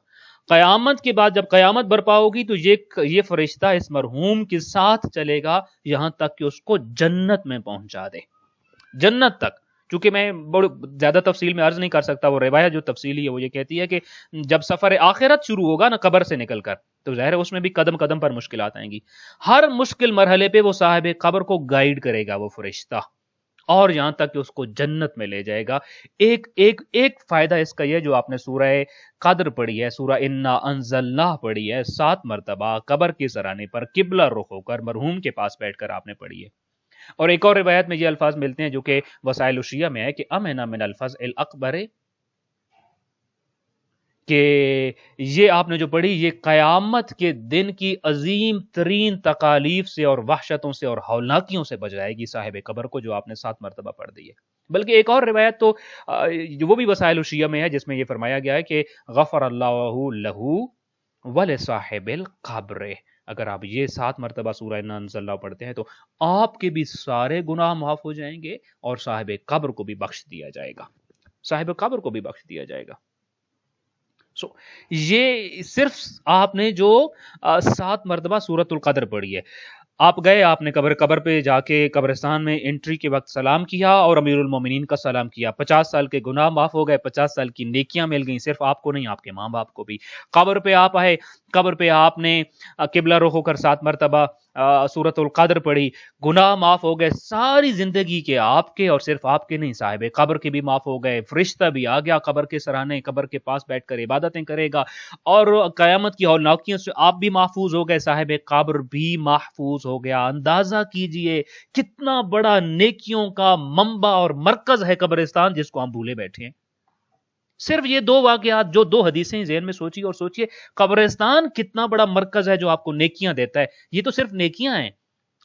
قیامت کے بعد جب قیامت برپا ہوگی تو یہ فرشتہ اس مرحوم کے ساتھ چلے گا یہاں تک کہ اس کو جنت میں پہنچا دے، جنت تک. چونکہ میں بڑی زیادہ تفصیل میں عرض نہیں کر سکتا، وہ روایت جو تفصیلی ہے وہ یہ کہتی ہے کہ جب سفر آخرت شروع ہوگا نا قبر سے نکل کر، تو ظاہر ہے اس میں بھی قدم قدم پر مشکلات آئیں گی. ہر مشکل مرحلے پہ وہ صاحب قبر کو گائیڈ کرے گا وہ فرشتہ، اور یہاں تک کہ اس کو جنت میں لے جائے گا. ایک فائدہ اس کا یہ جو آپ نے سورہ قدر پڑھی ہے، سورہ انا انزلناہ پڑھی ہے 7 مرتبہ قبر کے سرانے پر قبلہ رخ ہو کر مرحوم کے پاس بیٹھ کر آپ نے پڑھی ہے. اور ایک اور روایت میں یہ الفاظ ملتے ہیں جو کہ وسائل الشیعہ میں ہے کہ امنا من الفظ الاکبر، کہ یہ آپ نے جو پڑھی یہ قیامت کے دن کی عظیم ترین تکالیف سے اور وحشتوں سے اور ہولناکیوں سے بچائے گی صاحب قبر کو، جو آپ نے 7 مرتبہ پڑھ دی ہے. بلکہ ایک اور روایت تو وہ بھی وسائل الشیعہ میں ہے جس میں یہ فرمایا گیا ہے کہ غفر اللہ لہو ولصاحب القبر، اگر آپ یہ 7 مرتبہ سورہ انا انزلناہ پڑھتے ہیں تو آپ کے بھی سارے گناہ معاف ہو جائیں گے اور صاحب قبر کو بھی بخش دیا جائے گا، صاحب قبر کو بھی بخش دیا جائے گا. یہ صرف آپ نے جو 7 مرتبہ سورۃ القدر پڑھی ہے. آپ گئے، آپ نے قبر پہ جا کے قبرستان میں انٹری کے وقت سلام کیا اور امیر المومنین کا سلام کیا. 50 سال کے گناہ معاف ہو گئے، 50 سال کی نیکیاں مل گئیں، صرف آپ کو نہیں آپ کے ماں باپ کو بھی. قبر پہ آپ آئے، قبر پہ آپ نے قبلہ رخ ہو کر 7 مرتبہ سورۃ القدر پڑھی، گناہ معاف ہو گئے ساری زندگی کے آپ کے، اور صرف آپ کے نہیں صاحب قبر کے بھی معاف ہو گئے. فرشتہ بھی آ گیا قبر کے سرانے، قبر کے پاس بیٹھ کر عبادتیں کرے گا، اور قیامت کی ہولناکیوں سے آپ بھی محفوظ ہو گئے، صاحب قبر بھی محفوظ ہو گیا. اندازہ کیجئے کتنا بڑا نیکیوں کا منبع اور مرکز ہے قبرستان، جس کو ہم بھولے بیٹھے ہیں. صرف یہ 2 واقعات، جو 2 حدیثیں ذہن میں سوچیے، اور سوچیے قبرستان کتنا بڑا مرکز ہے جو آپ کو نیکیاں دیتا ہے. یہ تو صرف نیکیاں ہیں،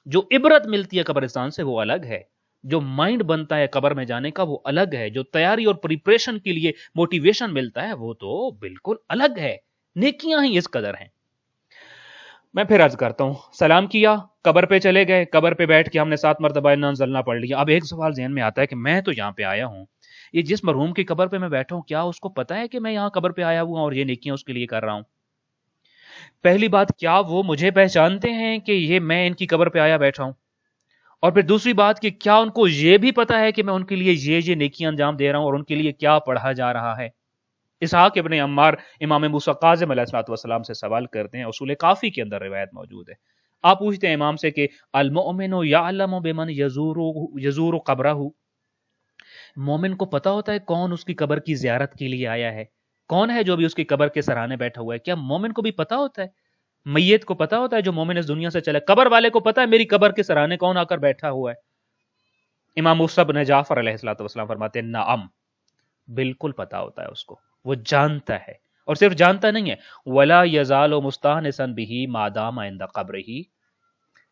جو عبرت ملتی ہے قبرستان سے وہ الگ ہے، جو مائنڈ بنتا ہے قبر میں جانے کا وہ الگ ہے، جو تیاری اور پریپریشن کے لیے موٹیویشن ملتا ہے وہ تو بالکل الگ ہے. نیکیاں ہی اس قدر ہیں. میں پھر عرض کرتا ہوں، سلام کیا، قبر پہ چلے گئے، قبر پہ بیٹھ کے ہم نے 7 مرتبہ انا انزلناہ پڑھ لیا. اب ایک سوال ذہن میں آتا ہے کہ میں تو یہاں پہ آیا ہوں، یہ جس مرحوم کی قبر پہ میں بیٹھا ہوں کیا اس کو پتا ہے کہ میں یہاں قبر پہ آیا ہوں اور یہ نیکیاں اس کے لیے کر رہا ہوں؟ پہلی بات، کیا وہ مجھے پہچانتے ہیں کہ یہ میں ان کی قبر پہ آیا بیٹھا ہوں؟ اور پھر دوسری بات کہ کیا ان کو یہ بھی پتا ہے کہ میں ان کے لیے یہ نیکیاں انجام دے رہا ہوں اور ان کے لیے کیا پڑھا جا رہا ہے؟ اسحاق ابن عمار امام موسیٰ کاظم علیہ الصلوۃ والسلام سے سوال کرتے ہیں، اصول کافی کے اندر روایت موجود ہے. آپ پوچھتے ہیں امام سے کہ المؤمن یعلم بمن یزور قبرہ، مومن کو پتا ہوتا ہے کون اس کی قبر کی زیارت کے لیے آیا ہے، کون ہے جو بھی اس کی قبر کے سرانے بیٹھا ہوا ہے؟ کیا مومن کو بھی پتا ہوتا ہے؟ میت کو پتا ہوتا ہے جو مومن اس دنیا سے چلے؟ قبر والے کو پتا ہے میری قبر کے سرانے کون آ کر بیٹھا ہوا ہے؟ امام موسیٰ بن جعفر علیہ الصلوۃ والسلام فرماتے ہیں نعم، بالکل پتا ہوتا ہے اس کو، وہ جانتا ہے، اور صرف جانتا نہیں ہے، ولا یزال مستانسا به ما دام عند قبرہ،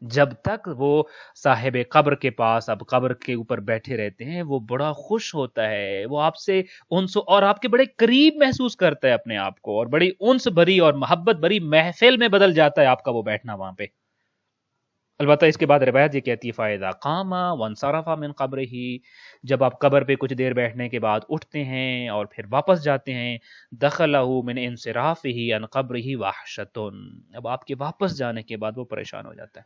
جب تک وہ صاحب قبر کے پاس اب قبر کے اوپر بیٹھے رہتے ہیں وہ بڑا خوش ہوتا ہے، وہ آپ سے انس اور آپ کے بڑے قریب محسوس کرتا ہے اپنے آپ کو، اور بڑی انس بھری اور محبت بھری محفل میں بدل جاتا ہے آپ کا وہ بیٹھنا وہاں پہ. البتہ اس کے بعد روایت یہ کہتی ہے فَإِذَا قَامَ وَانْصَرَفَ مِنْ قَبْرِهِ، جب آپ قبر پہ کچھ دیر بیٹھنے کے بعد اٹھتے ہیں اور پھر واپس جاتے ہیں، دَخَلَهُ مِنْ انصرافه عن قبره وحشة، اب آپ کے واپس جانے کے بعد وہ پریشان ہو جاتا ہے.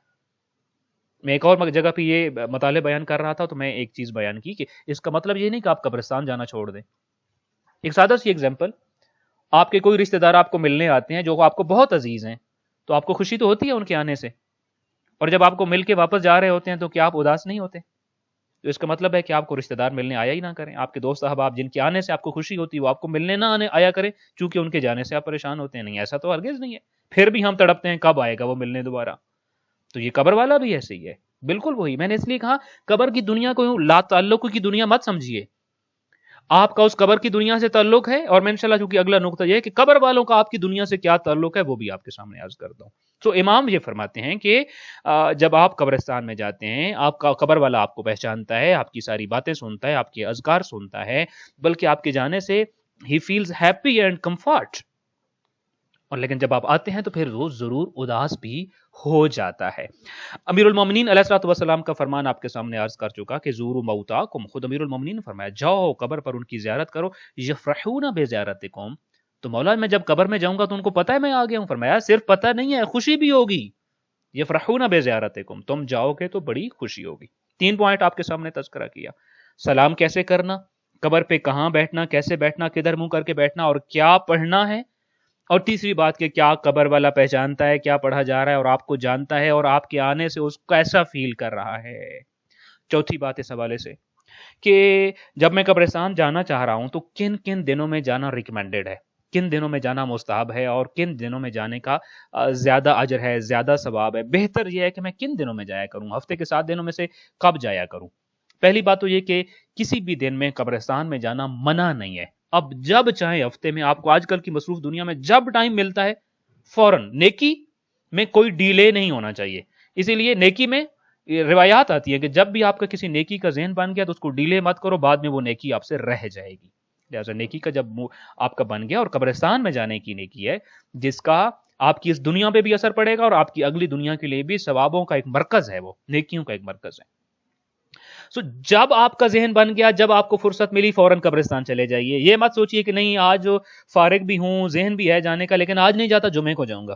میں ایک اور جگہ پہ یہ مطالعہ بیان کر رہا تھا تو میں ایک چیز بیان کی کہ اس کا مطلب یہ نہیں کہ آپ قبرستان جانا چھوڑ دیں. ایک سادہ سی ایگزامپل، آپ کے کوئی رشتہ دار آپ کو ملنے آتے ہیں جو آپ کو بہت عزیز ہیں، تو آپ کو خوشی تو ہوتی ہے ان کے آنے سے، اور جب آپ کو مل کے واپس جا رہے ہوتے ہیں تو کیا آپ اداس نہیں ہوتے؟ تو اس کا مطلب ہے کہ آپ کو رشتہ دار ملنے آیا ہی نہ کریں. آپ کے دوست احباب جن کے آنے سے آپ کو خوشی ہوتی ہے وہ آپ کو ملنے نہ آیا کریں چونکہ ان کے جانے سے آپ پریشان ہوتے ہیں. نہیں، ایسا تو ہرگز نہیں ہے. پھر بھی ہم تڑپتے ہیں کب آئے گا وہ ملنے دوبارہ. تو یہ قبر والا بھی ایسے ہی ہے، بالکل وہی. میں نے اس لیے کہا قبر کی دنیا کو لا تعلق کی دنیا مت سمجھیے. آپ کا اس قبر کی دنیا سے تعلق ہے، اور میں انشاءاللہ چونکہ اگلا نقطہ یہ ہے کہ قبر والوں کا آپ کی دنیا سے کیا تعلق ہے وہ بھی آپ کے سامنے عرض کرتا ہوں. تو امام یہ فرماتے ہیں کہ جب آپ قبرستان میں جاتے ہیں آپ کا قبر والا آپ کو پہچانتا ہے، آپ کی ساری باتیں سنتا ہے، آپ کے اذکار سنتا ہے، بلکہ آپ کے جانے سے he feels happy and comfort. اور لیکن جب آپ آتے ہیں تو پھر وہ ضرور اداس بھی ہو جاتا ہے. امیر المومنین علیہ الصلوۃ والسلام کا فرمان آپ کے سامنے عرض کر چکا کہ زوروا موتاکم، خود امیر المومنین نے فرمایا جاؤ قبر پر ان کی زیارت کرو، یفرحون بزیارتکم. تو مولا میں جب قبر میں جاؤں گا تو ان کو پتہ ہے میں آ گیا ہوں. فرمایا صرف پتہ نہیں ہے، خوشی بھی ہوگی. یفرحون بزیارتکم، تم جاؤ گے تو بڑی خوشی ہوگی. 3 پوائنٹ آپ کے سامنے تذکرہ کیا. سلام کیسے کرنا، قبر پہ کہاں بیٹھنا، کیسے بیٹھنا، کدھر منہ کر کے بیٹھنا، اور کیا پڑھنا ہے، اور تیسری بات کہ کیا قبر والا پہچانتا ہے کیا پڑھا جا رہا ہے اور آپ کو جانتا ہے اور آپ کے آنے سے اس کو کیسا فیل کر رہا ہے. چوتھی بات اس حوالے سے کہ جب میں قبرستان جانا چاہ رہا ہوں تو کن کن دنوں میں جانا ریکمینڈڈ ہے، کن دنوں میں جانا مستحب ہے، اور کن دنوں میں جانے کا زیادہ اجر ہے، زیادہ ثواب ہے. بہتر یہ ہے کہ میں کن دنوں میں جایا کروں، ہفتے کے 7 دنوں میں سے کب جایا کروں. پہلی بات تو یہ کہ کسی بھی دن میں قبرستان میں جانا منع نہیں ہے. اب جب چاہے ہفتے میں، آپ کو آج کل کی مصروف دنیا میں جب ٹائم ملتا ہے فوراً. نیکی میں کوئی ڈیلے نہیں ہونا چاہیے، اسی لیے نیکی میں روایات آتی ہے کہ جب بھی آپ کا کسی نیکی کا ذہن بن گیا تو اس کو ڈیلے مت کرو، بعد میں وہ نیکی آپ سے رہ جائے گی. لہٰذا نیکی کا جب آپ کا بن گیا، اور قبرستان میں جانے کی نیکی ہے جس کا آپ کی اس دنیا پہ بھی اثر پڑے گا اور آپ کی اگلی دنیا کے لیے بھی ثوابوں کا ایک مرکز ہے، وہ نیکیوں کا ایک مرکز ہے. سو جب آپ کا ذہن بن گیا، جب آپ کو فرصت ملی فوراً قبرستان چلے جائیے. یہ مت سوچئے کہ نہیں آج فارغ بھی ہوں، ذہن بھی ہے جانے کا، لیکن آج نہیں جاتا، جمعے کو جاؤں گا.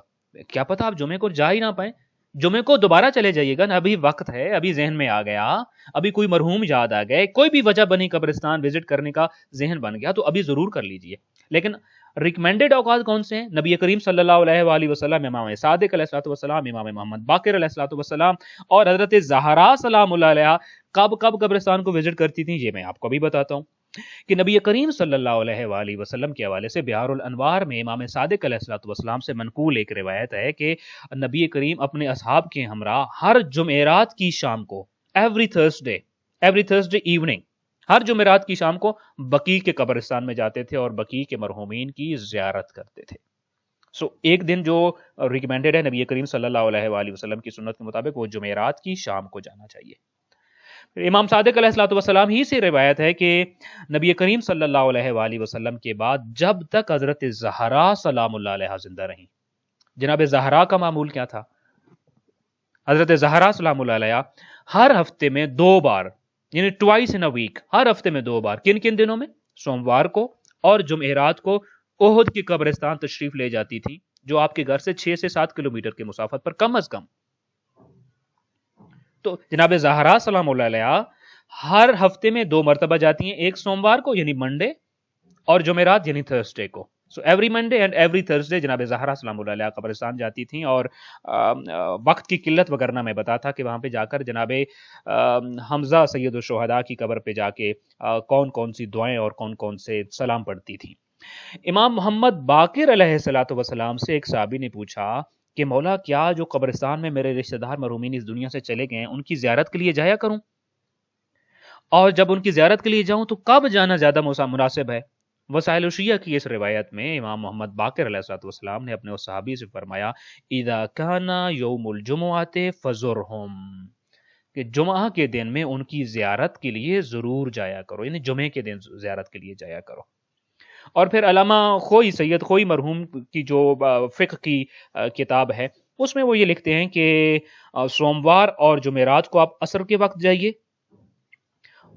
کیا پتا آپ جمعے کو جا ہی نہ پائیں، جمعے کو دوبارہ چلے جائیے گا نا. ابھی وقت ہے، ابھی ذہن میں آ گیا، ابھی کوئی مرحوم یاد آ گئے، کوئی بھی وجہ بنی قبرستان وزٹ کرنے کا ذہن بن گیا تو ابھی ضرور کر لیجئے. لیکن ریکمینڈڈ اوقات کون سے ہیں؟ نبی کریم صلی اللہ علیہ وآلہ وسلم، امام صادق علیہ الصلوۃ والسلام، امام محمد باقر علیہ الصلوۃ والسلام، اور حضرت زہرا سلام اللہ علیہ کب قبرستان کو وزٹ کرتی تھیں یہ میں آپ کو بھی بتاتا ہوں. کہ نبی کریم صلی اللہ علیہ وآلہ وسلم کے حوالے سے بہار الانوار میں امام صادق علیہ الصلوۃ والسلام سے منقول ایک روایت ہے کہ نبی کریم اپنے اصحاب کے ہمراہ ہر جمعرات کی شام کو، ایوری تھرسڈے ایوننگ، ہر جمعرات کی شام کو بقیع کے قبرستان میں جاتے تھے اور بقیع کے مرحومین کی زیارت کرتے تھے. ایک دن جو ریکمینڈڈ ہے نبی کریم صلی اللہ علیہ وآلہ وسلم کی سنت کے مطابق وہ جمعرات کی شام کو جانا چاہیے. امام صادق علیہ الصلوۃ والسلام ہی سے روایت ہے کہ نبی کریم صلی اللہ علیہ وآلہ وسلم کے بعد جب تک حضرت زہرا سلام اللہ علیہ زندہ رہیں. جناب زہرا کا معمول کیا تھا؟ حضرت زہرا سلام اللہ علیہ ہر ہفتے میں 2 بار، یعنی ٹوائس ان اے ویک، ہر ہفتے میں 2 بار، کن کن دنوں میں؟ سوموار کو اور جمعرات کو احد کی قبرستان تشریف لے جاتی تھی، جو آپ کے گھر سے 6 سے 7 کلومیٹر کی مسافت پر کم از کم. تو جناب زہرا سلام اللہ علیہ ہر ہفتے میں 2 مرتبہ جاتی ہیں، ایک سوموار کو یعنی منڈے اور جمعرات یعنی تھرسڈے کو. So every Monday and every Thursday جناب زہرا سلام اللہ علیہ قبرستان جاتی تھیں، اور وقت کی قلت وغیرہ میں بتا تھا کہ وہاں پہ جا کر جناب حمزہ سید الشہداء کی قبر پہ جا کے کون کون سی دعائیں اور کون کون سے سلام پڑھتی تھیں. امام محمد باقر علیہ الصلوۃ والسلام سے ایک صحابی نے پوچھا کہ مولا کیا جو قبرستان میں میرے رشتہ دار مرحومین اس دنیا سے چلے گئے ہیں ان کی زیارت کے لیے جایا کروں، اور جب ان کی زیارت کے لیے جاؤں تو کب جانا زیادہ مناسب ہے؟ وسائل الشیعہ کی اس روایت میں امام محمد باقر علیہ الصلوۃ والسلام نے اپنے اس صحابی سے فرمایا اذا کان یوم الجمعۃ فزرہم، کہ جمعہ کے دن میں ان کی زیارت کے لیے ضرور جایا کرو، یعنی جمعے کے دن زیارت کے لیے جایا کرو. اور پھر علامہ خوئی سید خوئی مرحوم کی جو فقہ کی کتاب ہے اس میں وہ یہ لکھتے ہیں کہ سوموار اور جمعرات کو آپ عصر کے وقت جائیے،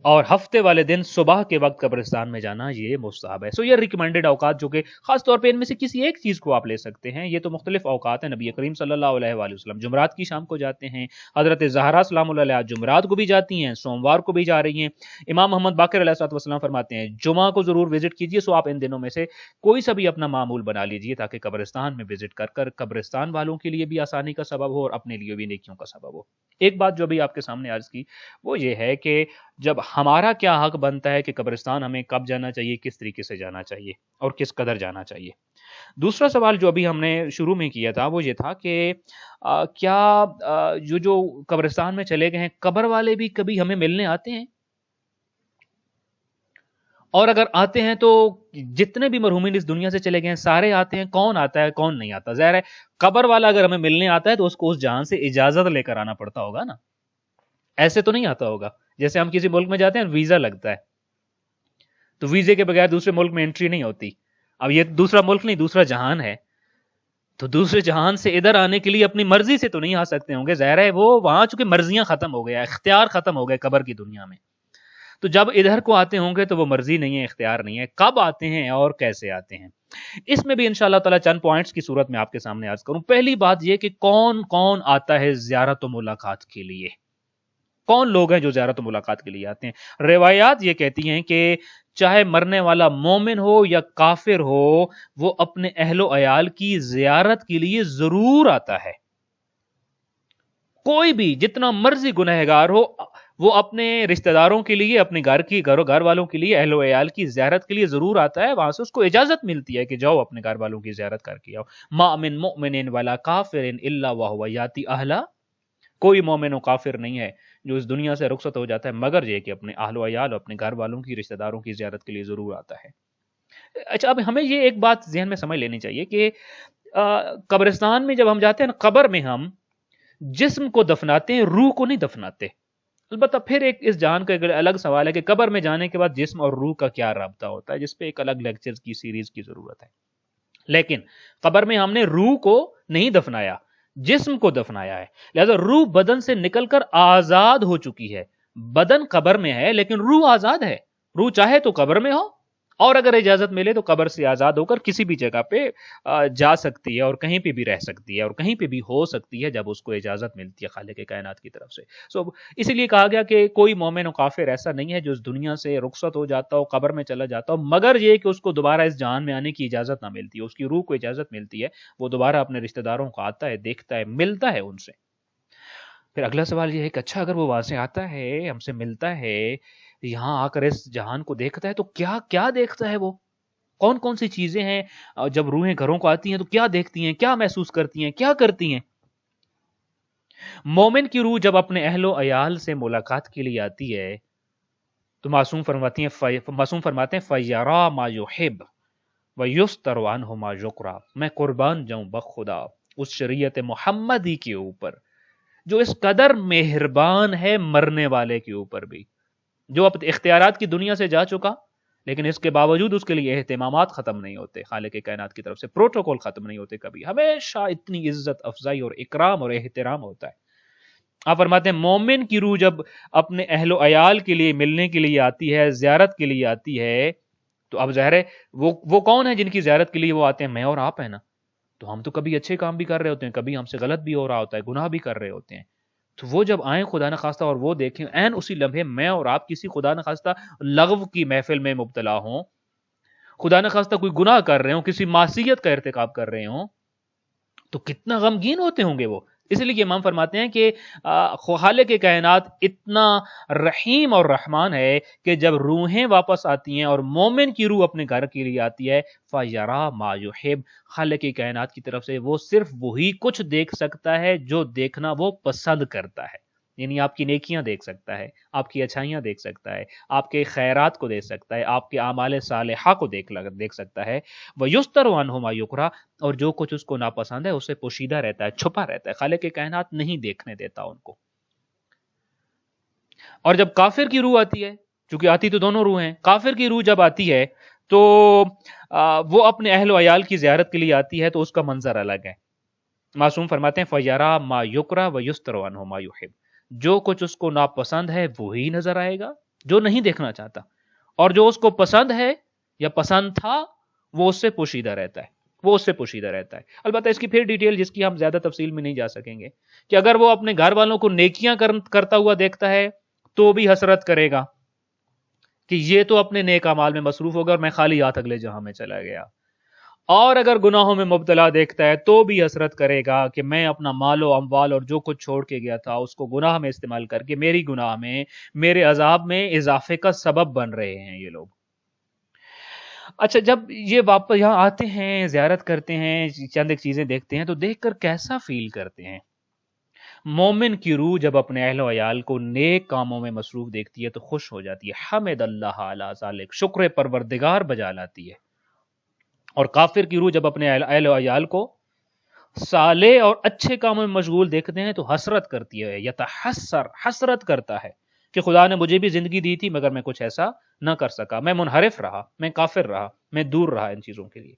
اور ہفتے والے دن صبح کے وقت قبرستان میں جانا یہ مستحب ہے. سو یہ ریکمینڈڈ اوقات جو کہ خاص طور پہ ان میں سے کسی ایک چیز کو آپ لے سکتے ہیں. یہ تو مختلف اوقات ہیں. نبی کریم صلی اللہ علیہ وآلہ وسلم جمعرات کی شام کو جاتے ہیں، حضرت زہرا سلام اللہ علیہ جمعرات کو بھی جاتی ہیں، سوموار کو بھی جا رہی ہیں. امام محمد باقر علیہ الصلوۃ والسلام فرماتے ہیں جمعہ کو ضرور وزٹ کیجیے. سو آپ ان دنوں میں سے کوئی سا بھی اپنا معمول بنا لیجیے تاکہ قبرستان میں وزٹ کر کر قبرستان والوں کے لیے بھی آسانی کا سبب ہو اور اپنے لیے بھی نیکیوں کا سبب ہو. ایک بات جو بھی آپ کے سامنے عرض کی وہ یہ ہے کہ جب ہمارا کیا حق بنتا ہے کہ قبرستان ہمیں کب جانا چاہیے، کس طریقے سے جانا چاہیے اور کس قدر جانا چاہیے. دوسرا سوال جو ابھی ہم نے شروع میں کیا تھا وہ یہ تھا کہ کیا جو قبرستان میں چلے گئے ہیں قبر والے بھی کبھی ہمیں ملنے آتے ہیں، اور اگر آتے ہیں تو جتنے بھی مرحومین اس دنیا سے چلے گئے ہیں سارے آتے ہیں؟ کون آتا ہے کون نہیں آتا؟ ظاہر ہے قبر والا اگر ہمیں ملنے آتا ہے تو اس کو اس جہان سے اجازت لے کر آنا پڑتا ہوگا نا، ایسے تو نہیں آتا ہوگا. جیسے ہم کسی ملک میں جاتے ہیں ویزا لگتا ہے، تو ویزے کے بغیر دوسرے ملک میں انٹری نہیں ہوتی. اب یہ دوسرا ملک نہیں دوسرا جہان ہے، تو دوسرے جہان سے ادھر آنے کے لیے اپنی مرضی سے تو نہیں آ سکتے ہوں گے. ظاہر ہے وہ وہاں چونکہ مرضیاں ختم ہو گیا، اختیار ختم ہو گئے قبر کی دنیا میں. تو جب ادھر کو آتے ہوں گے تو وہ مرضی نہیں ہے، اختیار نہیں ہے. کب آتے ہیں اور کیسے آتے ہیں، اس میں بھی انشاءاللہ تعالی چند پوائنٹس کی صورت میں آپ کے سامنے عرض کروں. پہلی بات یہ کہ کون کون آتا ہے زیارت و ملاقات کے لیے، کون لوگ ہیں جو زیارت و ملاقات کے لیے آتے ہیں. روایات یہ کہتی ہیں کہ چاہے مرنے والا مومن ہو یا کافر ہو وہ اپنے اہل و عیال کی زیارت کے لیے ضرور آتا ہے. کوئی بھی جتنا مرضی گنہگار ہو وہ اپنے رشتہ داروں کے لیے، اپنے گھر والوں کے لیے، اہل و عیال کی زیارت کے لیے ضرور آتا ہے. وہاں سے اس کو اجازت ملتی ہے کہ جاؤ اپنے گھر والوں کی زیارت کر کے آؤ. ما من مؤمن ولا کافر الا وهو یاتی اہلا، کوئی مومن و کافر نہیں ہے جو اس دنیا سے رخصت ہو جاتا ہے مگر یہ کہ اپنے اہل و عیال اور اپنے گھر والوں کی رشتہ داروں کی زیارت کے لیے ضرور آتا ہے. اچھا اب ہمیں یہ ایک بات ذہن میں سمجھ لینی چاہیے کہ قبرستان میں جب ہم جاتے ہیں نا، قبر میں ہم جسم کو دفناتے ہیں، روح کو نہیں دفناتے. البتہ پھر ایک اس جان کا ایک الگ سوال ہے کہ قبر میں جانے کے بعد جسم اور روح کا کیا رابطہ ہوتا ہے، جس پہ ایک الگ لیکچر کی سیریز کی ضرورت ہے. لیکن قبر میں ہم نے روح کو نہیں دفنایا، جسم کو دفنایا ہے. لہذا روح بدن سے نکل کر آزاد ہو چکی ہے. بدن قبر میں ہے لیکن روح آزاد ہے. روح چاہے تو قبر میں ہو اور اگر اجازت ملے تو قبر سے آزاد ہو کر کسی بھی جگہ پہ جا سکتی ہے اور کہیں پہ بھی رہ سکتی ہے اور کہیں پہ بھی ہو سکتی ہے جب اس کو اجازت ملتی ہے خالق کائنات کی طرف سے. سو اسی لیے کہا گیا کہ کوئی مومن و کافر ایسا نہیں ہے جو اس دنیا سے رخصت ہو جاتا ہو، قبر میں چلا جاتا ہو مگر یہ کہ اس کو دوبارہ اس جہان میں آنے کی اجازت نہ ملتی ہے. اس کی روح کو اجازت ملتی ہے، وہ دوبارہ اپنے رشتہ داروں کو آتا ہے، دیکھتا ہے، ملتا ہے ان سے. پھر اگلا سوال یہ ہے کہ اچھا اگر وہ وہاں سے آتا ہے، ہم سے ملتا ہے، یہاں آ کر اس جہان کو دیکھتا ہے تو کیا کیا دیکھتا ہے؟ وہ کون کون سی چیزیں ہیں؟ جب روحیں گھروں کو آتی ہیں تو کیا دیکھتی ہیں، کیا محسوس کرتی ہیں، کیا کرتی ہیں؟ مومن کی روح جب اپنے اہل و عیال سے ملاقات کے لیے آتی ہے تو معصوم فرماتے ہیں فَيَرَى مَا يُحِبُّ وَيُسْتَرُ عَنْهُ مَا يُكْرَهُ. میں قربان جاؤں بخدا اس شریعت محمدی کے اوپر جو اس قدر مہربان ہے مرنے والے کے اوپر بھی، جو اپنے اختیارات کی دنیا سے جا چکا لیکن اس کے باوجود اس کے لیے اہتمامات ختم نہیں ہوتے، خالق کائنات کی طرف سے پروٹوکول ختم نہیں ہوتے کبھی، ہمیشہ اتنی عزت افزائی اور اکرام اور احترام ہوتا ہے. آپ فرماتے ہیں مومن کی روح جب اپنے اہل و عیال کے لیے ملنے کے لیے آتی ہے، زیارت کے لیے آتی ہے، تو اب ظاہر ہے وہ کون ہے جن کی زیارت کے لیے وہ آتے ہیں؟ میں اور آپ ہیں نا. تو ہم تو کبھی اچھے کام بھی کر رہے ہوتے ہیں، کبھی ہم سے غلط بھی ہو رہا ہوتا ہے، گناہ بھی کر رہے ہوتے ہیں. تو وہ جب آئیں خدا نخواستہ اور وہ دیکھیں عین اسی لمحے میں اور آپ کسی خدا نخواستہ لغو کی محفل میں مبتلا ہوں، خدا نخواستہ کوئی گناہ کر رہے ہوں، کسی معصیت کا ارتکاب کر رہے ہوں، تو کتنا غمگین ہوتے ہوں گے وہ. اس لیے کہ امام فرماتے ہیں کہ خالق کائنات اتنا رحیم اور رحمان ہے کہ جب روحیں واپس آتی ہیں اور مومن کی روح اپنے گھر کے لیے آتی ہے فَيَرَى مَا يُحِبُّ، خالق کائنات کی طرف سے وہ صرف وہی کچھ دیکھ سکتا ہے جو دیکھنا وہ پسند کرتا ہے. یعنی آپ کی نیکیاں دیکھ سکتا ہے، آپ کی اچھائیاں دیکھ سکتا ہے، آپ کے خیرات کو دیکھ سکتا ہے، آپ کے اعمال صالحہ کو دیکھ سکتا ہے. وَيُسْتَرُ عَنْهُ مَا يُكْرَهُ، اور جو کچھ اس کو ناپسند ہے اسے پوشیدہ رہتا ہے، چھپا رہتا ہے، خالق کائنات نہیں دیکھنے دیتا ان کو. اور جب کافر کی روح آتی ہے، چونکہ آتی تو دونوں روح ہیں، کافر کی روح جب آتی ہے تو وہ اپنے اہل و عیال کی زیارت کے لیے آتی ہے تو اس کا منظر الگ ہے. معصوم فرماتے ہیں فَيَرَى مَا يُكْرَهُ وَيُسْتَرُ عَنْهُ مَا يُحِبُّ، جو کچھ اس کو ناپسند ہے وہی نظر آئے گا جو نہیں دیکھنا چاہتا، اور جو اس کو پسند ہے یا پسند تھا وہ اس سے پوشیدہ رہتا ہے، وہ اس سے پوشیدہ رہتا ہے. البتہ اس کی پھر ڈیٹیل جس کی ہم زیادہ تفصیل میں نہیں جا سکیں گے کہ اگر وہ اپنے گھر والوں کو نیکیاں کرتا ہوا دیکھتا ہے تو بھی حسرت کرے گا کہ یہ تو اپنے نیک اعمال میں مصروف ہوگا اور میں خالی ہاتھ اگلے جہاں میں چلا گیا. اور اگر گناہوں میں مبتلا دیکھتا ہے تو بھی حسرت کرے گا کہ میں اپنا مال و اموال اور جو کچھ چھوڑ کے گیا تھا اس کو گناہ میں استعمال کر کے میری گناہ میں، میرے عذاب میں اضافے کا سبب بن رہے ہیں یہ لوگ. اچھا، جب یہ واپس یہاں آتے ہیں، زیارت کرتے ہیں، چند ایک چیزیں دیکھتے ہیں تو دیکھ کر کیسا فیل کرتے ہیں؟ مومن کی روح جب اپنے اہل و عیال کو نیک کاموں میں مصروف دیکھتی ہے تو خوش ہو جاتی ہے، حمد اللہ علی ذالک، شکر پروردگار بجا لاتی ہے. اور کافر کی روح جب اپنے اہل و عیال کو صالح اور اچھے کاموں میں مشغول دیکھتے ہیں تو حسرت کرتی ہے، یتحسر، حسرت کرتا ہے کہ خدا نے مجھے بھی زندگی دی تھی مگر میں کچھ ایسا نہ کر سکا، میں منحرف رہا، میں کافر رہا، میں دور رہا ان چیزوں کے لیے.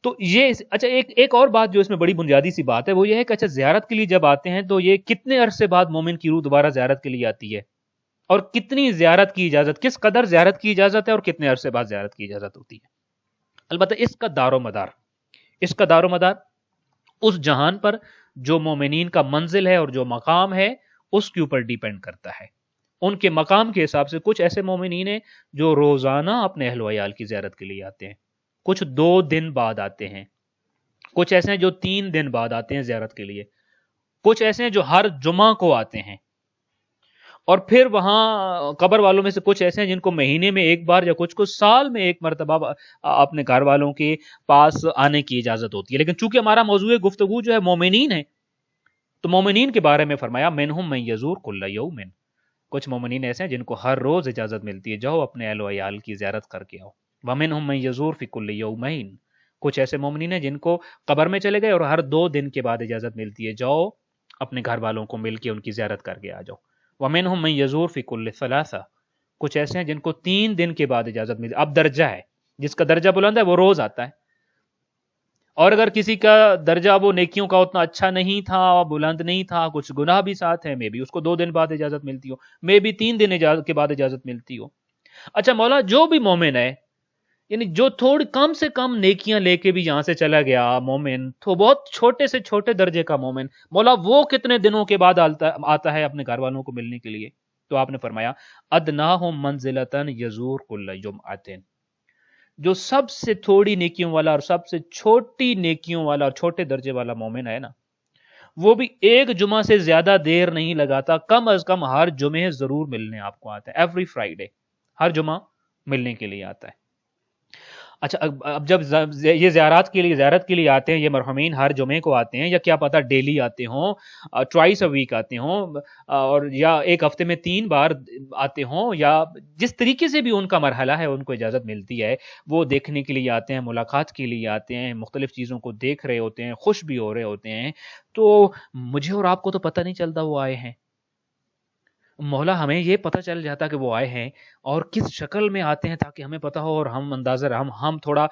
تو یہ اچھا ایک اور بات جو اس میں بڑی بنیادی سی بات ہے وہ یہ ہے کہ اچھا زیارت کے لیے جب آتے ہیں تو یہ کتنے عرصے بعد مومن کی روح دوبارہ زیارت کے لیے آتی ہے، اور کتنی زیارت کی اجازت، کس قدر زیارت کی اجازت ہے اور کتنے عرصے بعد زیارت کی اجازت ہوتی ہے. البتہ اس کا دار و مدار اس جہان پر جو مومنین کا منزل ہے اور جو مقام ہے اس کے اوپر ڈیپینڈ کرتا ہے. ان کے مقام کے حساب سے کچھ ایسے مومنین ہیں جو روزانہ اپنے اہل و عیال کی زیارت کے لیے آتے ہیں، کچھ 2 دن بعد آتے ہیں، کچھ ایسے ہیں جو 3 دن بعد آتے ہیں زیارت کے لیے، کچھ ایسے ہیں جو ہر جمعہ کو آتے ہیں، اور پھر وہاں قبر والوں میں سے کچھ ایسے ہیں جن کو مہینے میں ایک بار یا کچھ کو سال میں ایک مرتبہ اپنے گھر والوں کے پاس آنے کی اجازت ہوتی ہے. لیکن چونکہ ہمارا موضوع گفتگو جو ہے مومنین ہے تو مومنین کے بارے میں فرمایا منہم من یزور کل یوم، کچھ مومنین ایسے ہیں جن کو ہر روز اجازت ملتی ہے جاؤ اپنے اہل و عیال کی زیارت کر کے آؤ. ومنہم من یزور فی کل یومین، کچھ ایسے مومنین ہیں جن کو قبر میں چلے گئے اور ہر 2 دن کے بعد اجازت ملتی ہے جاؤ اپنے گھر والوں کو مل کے ان کی زیارت کر کے آ جاؤ. ومنہم من یزور فی کل ثلاثہ، کچھ ایسے ہیں جن کو 3 دن کے بعد اجازت ملتی ہے. اب درجہ ہے، جس کا درجہ بلند ہے وہ روز آتا ہے، اور اگر کسی کا درجہ وہ نیکیوں کا اتنا اچھا نہیں تھا، بلند نہیں تھا، کچھ گناہ بھی ساتھ ہیں، میں بھی اس کو 2 دن بعد اجازت ملتی ہو، میں بھی 3 دن کے بعد اجازت ملتی ہو. اچھا مولا جو بھی مومن ہے، یعنی جو تھوڑی کم سے کم نیکیاں لے کے بھی یہاں سے چلا گیا مومن، تو بہت چھوٹے سے چھوٹے درجے کا مومن، مولا وہ کتنے دنوں کے بعد آتا ہے اپنے گھر والوں کو ملنے کے لیے؟ تو آپ نے فرمایا ادناہم منزلتن یزور کل جمعۃ، جو سب سے تھوڑی نیکیوں والا اور سب سے چھوٹی نیکیوں والا اور چھوٹے درجے والا مومن ہے نا، وہ بھی ایک جمعہ سے زیادہ دیر نہیں لگاتا، کم از کم ہر جمعے ضرور ملنے آپ کو آتا ہے، ایوری فرائیڈے ہر جمعہ ملنے کے لیے آتا ہے. اچھا اب جب یہ زیارت کے لیے آتے ہیں، یہ مرحومین ہر جمعے کو آتے ہیں یا کیا پتہ ڈیلی آتے ہوں، ٹوائس اے ویک آتے ہوں، اور یا ایک ہفتے میں 3 بار آتے ہوں، یا جس طریقے سے بھی ان کا مرحلہ ہے ان کو اجازت ملتی ہے، وہ دیکھنے کے لیے آتے ہیں، ملاقات کے لیے آتے ہیں، مختلف چیزوں کو دیکھ رہے ہوتے ہیں، خوش بھی ہو رہے ہوتے ہیں. تو مجھے اور آپ کو تو پتہ نہیں چلتا وہ آئے ہیں، مولا ہمیں یہ پتہ چل جاتا کہ وہ آئے ہیں اور کس شکل میں آتے ہیں تاکہ ہمیں پتہ ہو اور ہم اندازہ ہم تھوڑا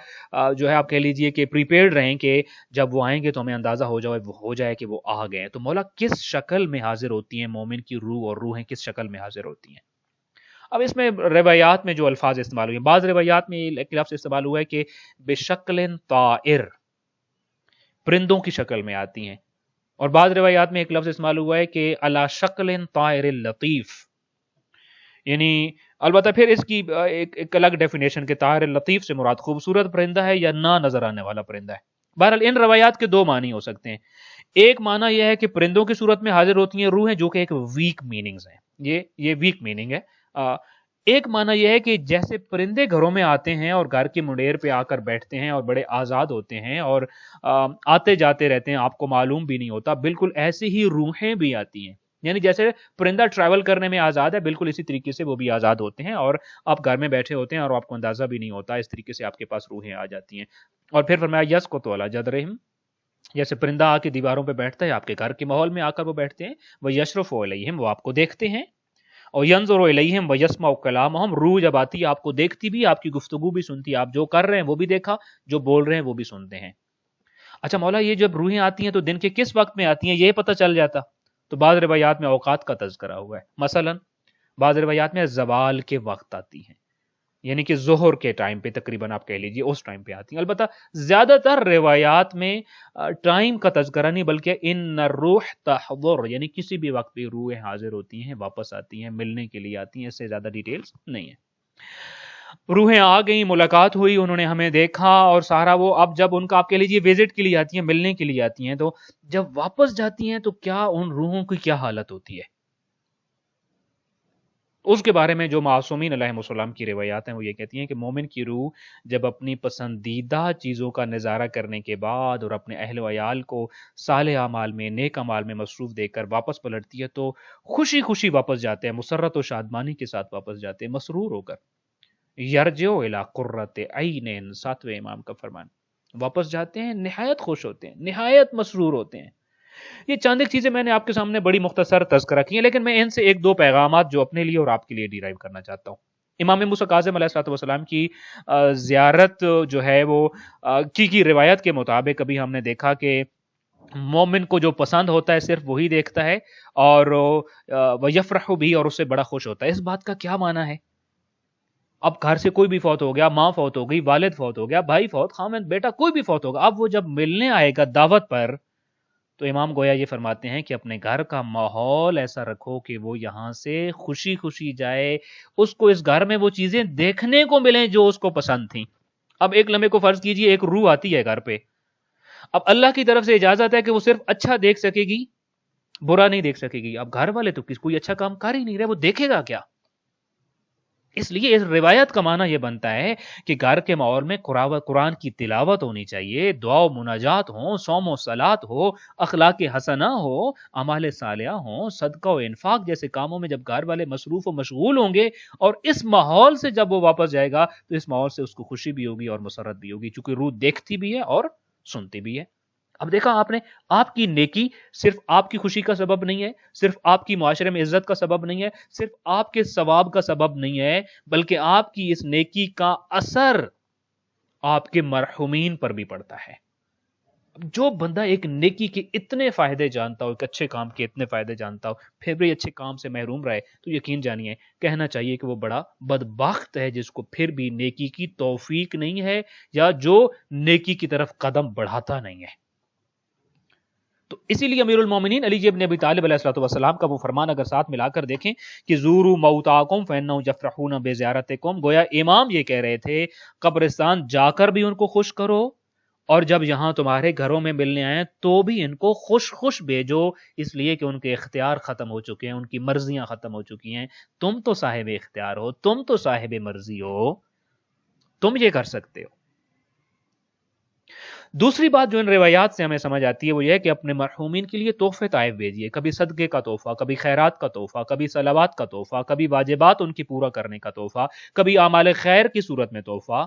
جو ہے آپ کہہ لیجئے کہ پریپیئرڈ رہیں کہ جب وہ آئیں گے تو ہمیں اندازہ ہو جائے کہ وہ آ گئے. تو مولا کس شکل میں حاضر ہوتی ہیں مومن کی روح، اور روحیں کس شکل میں حاضر ہوتی ہیں؟ اب اس میں روایات میں جو الفاظ استعمال ہوئے ہیں، بعض روایات میں ایک لفظ استعمال ہوا ہے کہ بشکل طائر، پرندوں کی شکل میں آتی ہیں، اور بعض روایات میں ایک لفظ استعمال ہوا ہے کہ علی شکل طائر لطیف، یعنی البتہ پھر اس کی ایک الگ ڈیفینیشن کے طاہر لطیف سے مراد خوبصورت پرندہ ہے یا نہ نظر آنے والا پرندہ ہے. بہرحال ان روایات کے دو معنی ہو سکتے ہیں. ایک معنی یہ ہے کہ پرندوں کی صورت میں حاضر ہوتی ہیں روحیں، جو کہ ایک ویک میننگز ہیں، یہ ویک میننگ ہے. ایک معنی یہ ہے کہ جیسے پرندے گھروں میں آتے ہیں اور گھر کی منڈیر پہ آ کر بیٹھتے ہیں اور بڑے آزاد ہوتے ہیں اور آتے جاتے رہتے ہیں، آپ کو معلوم بھی نہیں ہوتا، بالکل ایسی ہی روحیں بھی آتی ہیں. یعنی جیسے پرندہ ٹریول کرنے میں آزاد ہے، بالکل اسی طریقے سے وہ بھی آزاد ہوتے ہیں اور آپ گھر میں بیٹھے ہوتے ہیں اور آپ کو اندازہ بھی نہیں ہوتا. اس طریقے سے آپ کے پاس روحیں آ جاتی ہیں. اور پھر فرمایا یس کو تو اللہ جد رحم، جیسے پرندہ آ کے دیواروں پہ بیٹھتا ہے، آپ کے گھر کے ماحول میں آ کر وہ بیٹھتے ہیں. وہ یشرف علیہم، وہ آپ کو دیکھتے ہیں. اور ینظر الیہم ویسمع کلامہم، روح جب آتی ہے آپ کو دیکھتی بھی، آپ کی گفتگو بھی سنتی ہے، آپ جو کر رہے ہیں وہ بھی دیکھا، جو بول رہے ہیں وہ بھی سنتے ہیں. اچھا مولا، یہ جب روحیں آتی ہیں تو دن کے کس وقت میں آتی ہیں یہ پتہ چل جاتا؟ تو بعض روایات میں اوقات کا تذکرہ ہوا ہے. مثلا بعض روایات میں زوال کے وقت آتی ہیں، یعنی کہ ظہر کے ٹائم پہ تقریباً آپ کہہ لیجیے اس ٹائم پہ آتی ہیں. البتہ زیادہ تر روایات میں ٹائم کا تذکرہ نہیں، بلکہ ان الروح تحضر، یعنی کسی بھی وقت پہ روحیں حاضر ہوتی ہیں، واپس آتی ہیں، ملنے کے لیے آتی ہیں. اس سے زیادہ ڈیٹیلز نہیں ہیں. روحیں آ گئیں، ملاقات ہوئی، انہوں نے ہمیں دیکھا اور سارا وہ. اب جب ان کا آپ کہہ لیجیے وزٹ کے لیے آتی ہیں، ملنے کے لیے آتی ہیں، تو جب واپس جاتی ہیں تو کیا ان روحوں کی کیا حالت ہوتی ہے؟ اس کے بارے میں جو معصومین علیہم السلام کی روایات ہیں وہ یہ کہتی ہیں کہ مومن کی روح جب اپنی پسندیدہ چیزوں کا نظارہ کرنے کے بعد اور اپنے اہل و عیال کو صالح اعمال میں، نیک اعمال میں مصروف دیکھ کر واپس پلٹتی ہے تو خوشی خوشی واپس جاتے ہیں، مسرت و شادمانی کے ساتھ واپس جاتے ہیں، مسرور ہو کر. یرجعوا الی قرۃ عین، ساتویں امام کا فرمان. واپس جاتے ہیں نہایت خوش ہوتے ہیں، نہایت مسرور ہوتے ہیں. یہ چند ایک چیزیں میں نے آپ کے سامنے بڑی مختصر تذکرہ کی ہیں، لیکن میں ان سے ایک دو پیغامات جو اپنے لیے اور آپ کے لیے ڈیرائیو کرنا چاہتا ہوں. امام موسیٰ کاظم علیہ السلام کی زیارت جو ہے وہ کی روایت کے مطابق ابھی ہم نے دیکھا کہ مومن کو جو پسند ہوتا ہے صرف وہی دیکھتا ہے اور وَيَفْرَحُ بھی، اور اس سے بڑا خوش ہوتا ہے. اس بات کا کیا معنی ہے؟ اب گھر سے کوئی بھی فوت ہو گیا، ماں فوت ہو گئی، والد فوت ہو گیا، بھائی فوت، خامد، بیٹا، کوئی بھی فوت ہوگا، اب وہ جب ملنے آئے گا دعوت پر تو امام گویا یہ فرماتے ہیں کہ اپنے گھر کا ماحول ایسا رکھو کہ وہ یہاں سے خوشی خوشی جائے، اس کو اس گھر میں وہ چیزیں دیکھنے کو ملیں جو اس کو پسند تھیں. اب ایک لمحے کو فرض کیجئے ایک روح آتی ہے گھر پہ، اب اللہ کی طرف سے اجازت ہے کہ وہ صرف اچھا دیکھ سکے گی، برا نہیں دیکھ سکے گی. اب گھر والے تو کوئی اچھا کام کر ہی نہیں رہے، وہ دیکھے گا کیا؟ اس لیے اس روایت کا معنی یہ بنتا ہے کہ گھر کے ماحول میں قرآن کی تلاوت ہونی چاہیے، دعا و مناجات ہوں، صوم و صلات ہو، اخلاق حسنہ ہو، اعمال صالحہ ہوں، صدقہ و انفاق جیسے کاموں میں جب گھر والے مصروف و مشغول ہوں گے اور اس ماحول سے جب وہ واپس جائے گا تو اس ماحول سے اس کو خوشی بھی ہوگی اور مسرت بھی ہوگی، چونکہ روح دیکھتی بھی ہے اور سنتی بھی ہے. اب دیکھا آپ نے، آپ کی نیکی صرف آپ کی خوشی کا سبب نہیں ہے، صرف آپ کی معاشرے میں عزت کا سبب نہیں ہے، صرف آپ کے ثواب کا سبب نہیں ہے، بلکہ آپ کی اس نیکی کا اثر آپ کے مرحومین پر بھی پڑتا ہے. جو بندہ ایک نیکی کے اتنے فائدے جانتا ہو، ایک اچھے کام کے اتنے فائدے جانتا ہو، پھر بھی اچھے کام سے محروم رہے تو یقین جانیے، کہنا چاہیے کہ وہ بڑا بدبخت ہے جس کو پھر بھی نیکی کی توفیق نہیں ہے یا جو نیکی کی طرف قدم بڑھاتا نہیں ہے. تو اسی لیے امیر المومنین علی ابن ابی طالب علیہ السلام کا وہ فرمان اگر ساتھ ملا کر دیکھیں کہ زوروا موتاکم فانہم یفرحون بزیارتکم، گویا امام یہ کہہ رہے تھے قبرستان جا کر بھی ان کو خوش کرو اور جب یہاں تمہارے گھروں میں ملنے آئیں تو بھی ان کو خوش خوش بھیجو، اس لیے کہ ان کے اختیار ختم ہو چکے ہیں، ان کی مرضیاں ختم ہو چکی ہیں. تم تو صاحب اختیار ہو، تم تو صاحب مرضی ہو، تم یہ کر سکتے ہو. دوسری بات جو ان روایات سے ہمیں سمجھ آتی ہے وہ یہ ہے کہ اپنے مرحومین کے لیے تحفے تحائف بھیجیے، کبھی صدقے کا تحفہ، کبھی خیرات کا تحفہ، کبھی صلوات کا تحفہ، کبھی واجبات ان کی پورا کرنے کا تحفہ، کبھی اعمال خیر کی صورت میں تحفہ،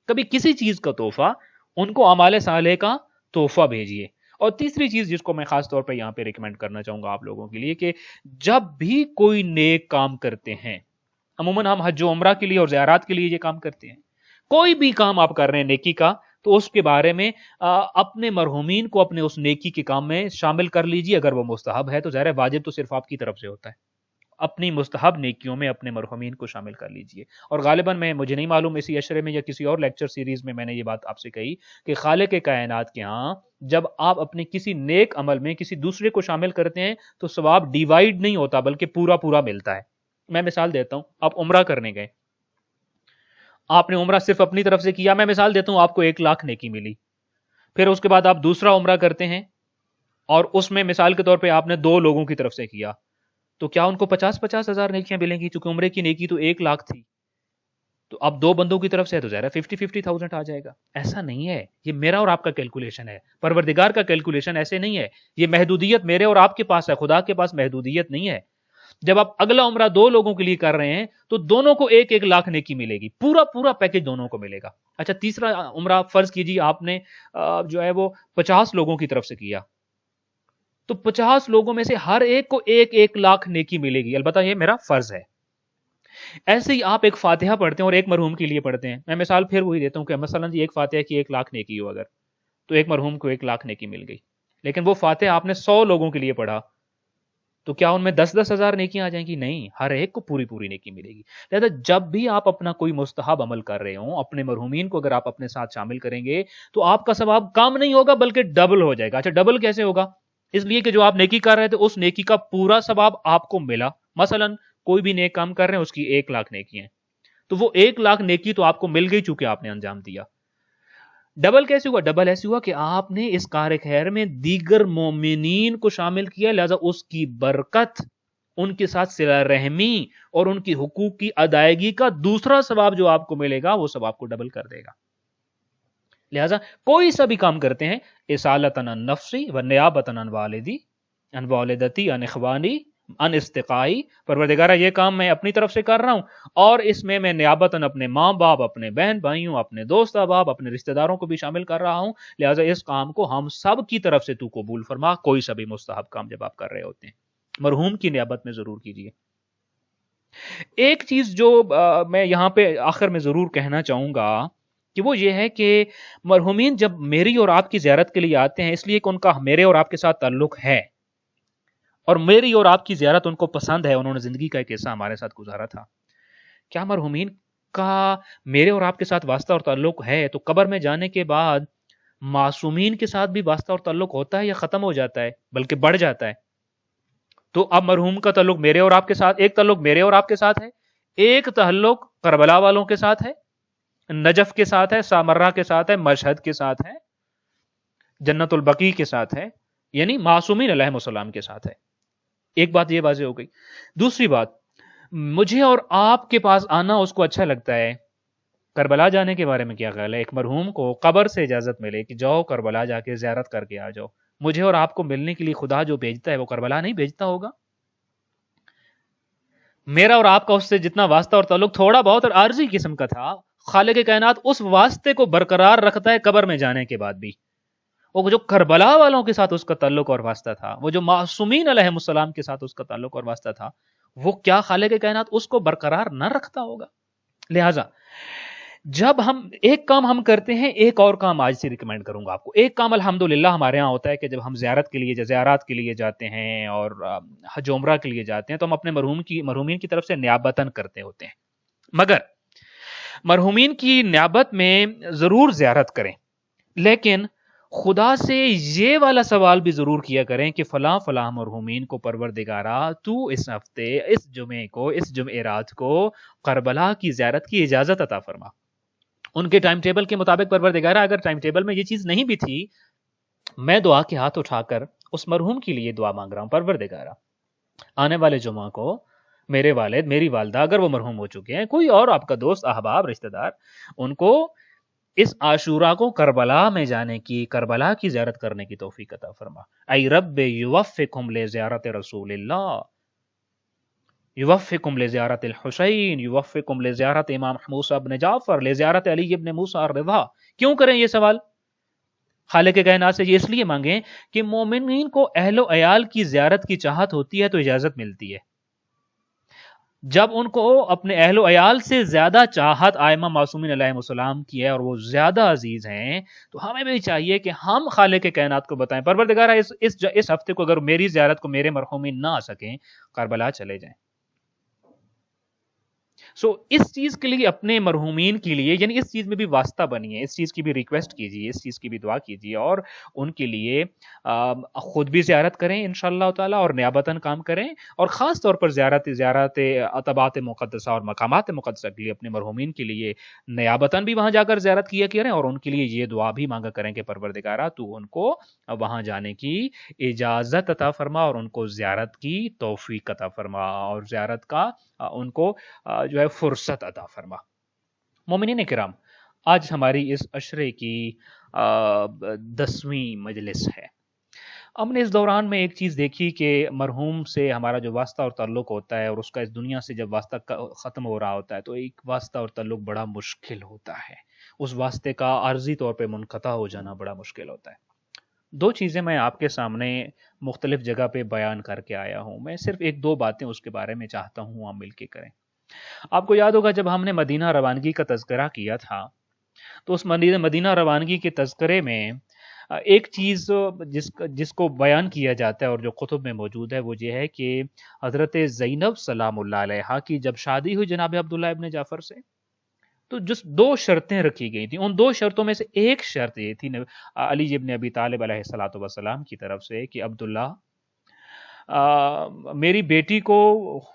کبھی کسی چیز کا تحفہ، ان کو اعمال صالح کا تحفہ بھیجیے. اور تیسری چیز جس کو میں خاص طور پہ یہاں پہ ریکمینڈ کرنا چاہوں گا آپ لوگوں کے لیے کہ جب بھی کوئی نیک کام کرتے ہیں، عموماً ہم حج و عمرہ کے لیے اور زیارات کے لیے یہ کام کرتے ہیں، کوئی بھی کام آپ کر رہے ہیں نیکی کا تو اس کے بارے میں اپنے مرحومین کو اپنے اس نیکی کے کام میں شامل کر لیجیے. اگر وہ مستحب ہے تو ظاہر ہے واجب تو صرف آپ کی طرف سے ہوتا ہے، اپنی مستحب نیکیوں میں اپنے مرحومین کو شامل کر لیجیے. اور غالباً مجھے نہیں معلوم اسی اشرے میں یا کسی اور لیکچر سیریز میں نے یہ بات آپ سے کہی کہ خالق کائنات کے ہاں جب آپ اپنے کسی نیک عمل میں کسی دوسرے کو شامل کرتے ہیں تو ثواب ڈیوائیڈ نہیں ہوتا بلکہ پورا پورا ملتا ہے. میں مثال دیتا ہوں، آپ عمرہ کرنے گئے، آپ نے عمرہ صرف اپنی طرف سے کیا، میں مثال دیتا ہوں آپ کو 1 لاکھ نیکی ملی. پھر اس کے بعد آپ دوسرا عمرہ کرتے ہیں اور اس میں مثال کے طور پہ آپ نے 2 لوگوں کی طرف سے کیا، تو کیا ان کو 50,000 نیکیاں ملیں گی؟ چونکہ عمرے کی نیکی تو 1 لاکھ تھی، تو اب 2 بندوں کی طرف سے ہے تو ظاہر ہے 50,000 آ جائے گا. ایسا نہیں ہے، یہ میرا اور آپ کا کیلکولیشن ہے، پروردگار کا کیلکولیشن ایسے نہیں ہے. یہ محدودیت میرے اور آپ کے پاس ہے، خدا کے پاس محدودیت نہیں ہے. جب آپ اگلا عمرہ 2 لوگوں کے لیے کر رہے ہیں تو دونوں کو 1,000,000 نیکی ملے گی، پورا پیکج دونوں کو ملے گا. اچھا تیسرا عمرہ فرض کیجیے آپ نے جو ہے وہ 50 لوگوں کی طرف سے کیا، تو 50 لوگوں میں سے ہر ایک کو 1,000,000 نیکی ملے گی، البتہ یہ میرا فرض ہے. ایسے ہی آپ ایک فاتحہ پڑھتے ہیں اور ایک مرحوم کے لیے پڑھتے ہیں، میں مثال پھر وہی دیتا ہوں کہ مثلا ایک فاتحہ کی 1,00,000 نیکی ہو اگر، تو ایک مرحوم کو 1,00,000 نیکی مل گئی. لیکن وہ فاتحہ آپ نے 100 لوگوں کے لیے پڑھا تو کیا ان میں 10,000 نیکیاں آ جائیں گی؟ نہیں، ہر ایک کو پوری نیکی ملے گی. لہذا جب بھی آپ اپنا کوئی مستحب عمل کر رہے ہوں، اپنے مرحومین کو اگر آپ اپنے ساتھ شامل کریں گے تو آپ کا ثواب کم نہیں ہوگا بلکہ ڈبل ہو جائے گا. اچھا ڈبل کیسے ہوگا؟ اس لیے کہ جو آپ نیکی کر رہے تھے اس نیکی کا پورا ثواب آپ کو ملا. مثلا کوئی بھی نیک کام کر رہے ہیں، اس کی 1,00,000 نیکی ہیں، تو وہ 1,00,000 نیکی تو آپ کو مل گئی چونکہ آپ نے انجام دیا. ڈبل کیسے ہوا؟ ڈبل ایسے ہوا کہ آپ نے اس کار خیر میں دیگر مومنین کو شامل کیا، لہذا اس کی برکت، ان کے ساتھ صلہ رحمی اور ان کی حقوق کی ادائیگی کا دوسرا ثواب جو آپ کو ملے گا وہ ثواب کو ڈبل کر دے گا. لہذا کوئی سا بھی کام کرتے ہیں، اصالتن عن نفسی و نیابتن عن والدی عن والدتی عن اخوانی ان استقائی، پروردگارہ یہ کام میں اپنی طرف سے کر رہا ہوں اور اس میں نیابتاً اپنے ماں باپ، اپنے بہن بھائیوں، اپنے دوست احباب، اپنے رشتہ داروں کو بھی شامل کر رہا ہوں، لہٰذا اس کام کو ہم سب کی طرف سے تو قبول فرما. کوئی سا بھی مستحب کام جب آپ کر رہے ہوتے ہیں مرحوم کی نیابت میں ضرور کیجیے. ایک چیز جو میں یہاں پہ آخر میں ضرور کہنا چاہوں گا کہ وہ یہ ہے کہ مرحومین جب میری اور آپ کی زیارت کے لیے آتے ہیں اس لیے کہ ان کا میرے اور آپ کے ساتھ تعلق ہے اور میری اور آپ کی زیارت ان کو پسند ہے، انہوں نے زندگی کا ایک حصہ ہمارے ساتھ گزارا تھا. کیا مرحومین کا میرے اور آپ کے ساتھ واسطہ اور تعلق ہے تو قبر میں جانے کے بعد معصومین کے ساتھ بھی واسطہ اور تعلق ہوتا ہے یا ختم ہو جاتا ہے بلکہ بڑھ جاتا ہے؟ تو اب مرحوم کا تعلق میرے اور آپ کے ساتھ، ایک تعلق میرے اور آپ کے ساتھ ہے، ایک تعلق کربلا والوں کے ساتھ ہے، نجف کے ساتھ ہے، سامرہ کے ساتھ ہے، مشہد کے ساتھ ہے، جنت البقیع کے ساتھ ہے، یعنی معصومین علیہم السلام کے ساتھ ہے. ایک بات یہ واضح ہو گئی. دوسری بات، مجھے اور آپ کے پاس آنا اس کو اچھا لگتا ہے. کربلا جانے کے بارے میں کیا خیال ہے؟ ایک مرحوم کو قبر سے اجازت ملے کہ جاؤ کربلا جا کے زیارت کر کے آ جاؤ. مجھے اور آپ کو ملنے کے لیے خدا جو بھیجتا ہے وہ کربلا نہیں بھیجتا ہوگا؟ میرا اور آپ کا اس سے جتنا واسطہ اور تعلق تھوڑا بہت اور عارضی قسم کا تھا، خالق کائنات اس واسطے کو برقرار رکھتا ہے قبر میں جانے کے بعد بھی. وہ جو کربلا والوں کے ساتھ اس کا تعلق اور واسطہ تھا، وہ جو معصومین علیہم السلام کے ساتھ اس کا تعلق اور واسطہ تھا، وہ کیا خالق کائنات اس کو برقرار نہ رکھتا ہوگا؟ لہٰذا جب ہم ایک کام ہم کرتے ہیں، ایک اور کام آج سے ریکمینڈ کروں گا آپ کو. ایک کام الحمدللہ ہمارے ہاں ہوتا ہے کہ جب ہم زیارات کے لیے جاتے ہیں اور حج عمرہ کے لیے جاتے ہیں تو ہم اپنے مرحومین کی طرف سے نیابتاً کرتے ہوتے ہیں. مگر مرحومین کی نیابت میں ضرور زیارت کریں، لیکن خدا سے یہ والا سوال بھی ضرور کیا کریں کہ فلاں فلاں مرحومین کو پروردگارا تو اس ہفتے، اس جمعے کو، اس جمعرات کو کربلا کی زیارت کی اجازت عطا فرما. ان کے ٹائم ٹیبل کے مطابق پروردگارا اگر ٹائم ٹیبل میں یہ چیز نہیں بھی تھی، میں دعا کے ہاتھ اٹھا کر اس مرحوم کے لیے دعا مانگ رہا ہوں، پروردگارا آنے والے جمعہ کو میرے والد، میری والدہ اگر وہ مرحوم ہو چکے ہیں، کوئی اور آپ کا دوست احباب رشتہ دار، ان کو اس عاشورہ کو کربلا میں جانے کی، کربلا کی زیارت کرنے کی توفیق عطا فرما. ای رب یوفقہم لزیارت رسول اللہ، یوفقہم لزیارت الحسین، یوفقہم لزیارت امام موسیٰ بن جعفر، لزیارت علی بن موسیٰ الرضا. کیوں کریں یہ سوال؟ خالق کائنات سے یہ اس لیے مانگیں کہ مومنین کو اہل و عیال کی زیارت کی چاہت ہوتی ہے تو اجازت ملتی ہے. جب ان کو اپنے اہل و عیال سے زیادہ چاہت ائمہ معصومین علیہم السلام کی ہے اور وہ زیادہ عزیز ہیں، تو ہمیں بھی چاہیے کہ ہم خالق کائنات کو بتائیں پروردگارہ اس ہفتے کو اگر میری زیارت کو میرے مرحومین نہ آ سکیں، کربلا چلے جائیں. اس چیز کے لیے اپنے مرحومین کے لیے یعنی اس چیز میں بھی واسطہ بنیے، اس چیز کی بھی ریکویسٹ کیجیے، اس چیز کی بھی دعا کیجیے، اور ان کے لیے خود بھی زیارت کریں انشاءاللہ تعالی اور نیابتاً کام کریں، اور خاص طور پر زیارت عتبات مقدسہ اور مقامات مقدسہ کے لیے اپنے مرحومین کے لیے نیابتاً بھی وہاں جا کر زیارت کیا کریں، اور ان کے لیے یہ دعا بھی مانگا کریں کہ پروردگارہ تو ان کو وہاں جانے کی اجازت عطا فرما اور ان کو زیارت کی توفیق عطا فرما اور زیارت کا ان کو جو ہے فرصت عطا فرما۔ مومنین کرام، آج ہماری اس عشرے کی 10ویں مجلس ہے۔ ہم نے اس دوران میں ایک چیز دیکھی کہ مرحوم سے ہمارا جو واسطہ اور تعلق ہوتا ہے، اور اس کا اس دنیا سے جب واسطہ ختم ہو رہا ہوتا ہے تو ایک واسطہ اور تعلق بڑا مشکل ہوتا ہے، اس واسطے کا عارضی طور پہ منقطع ہو جانا بڑا مشکل ہوتا ہے۔ 2 چیزیں میں آپ کے سامنے مختلف جگہ پہ بیان کر کے آیا ہوں، میں صرف 1-2 باتیں اس کے بارے میں چاہتا ہوں ہم مل کے کریں۔ آپ کو یاد ہوگا جب ہم نے مدینہ روانگی کا تذکرہ کیا تھا تو اس مدینہ روانگی کے تذکرے میں ایک چیز جس کو بیان کیا جاتا ہے اور جو کتب میں موجود ہے وہ یہ ہے کہ حضرت زینب سلام اللہ علیہا کی جب شادی ہوئی جناب عبداللہ ابن جعفر سے تو جس 2 شرطیں رکھی گئی تھیں، ان 2 شرطوں میں سے ایک شرط یہ تھی علی ابن ابی طالب علیہ الصلوۃ والسلام کی طرف سے کہ عبداللہ میری بیٹی کو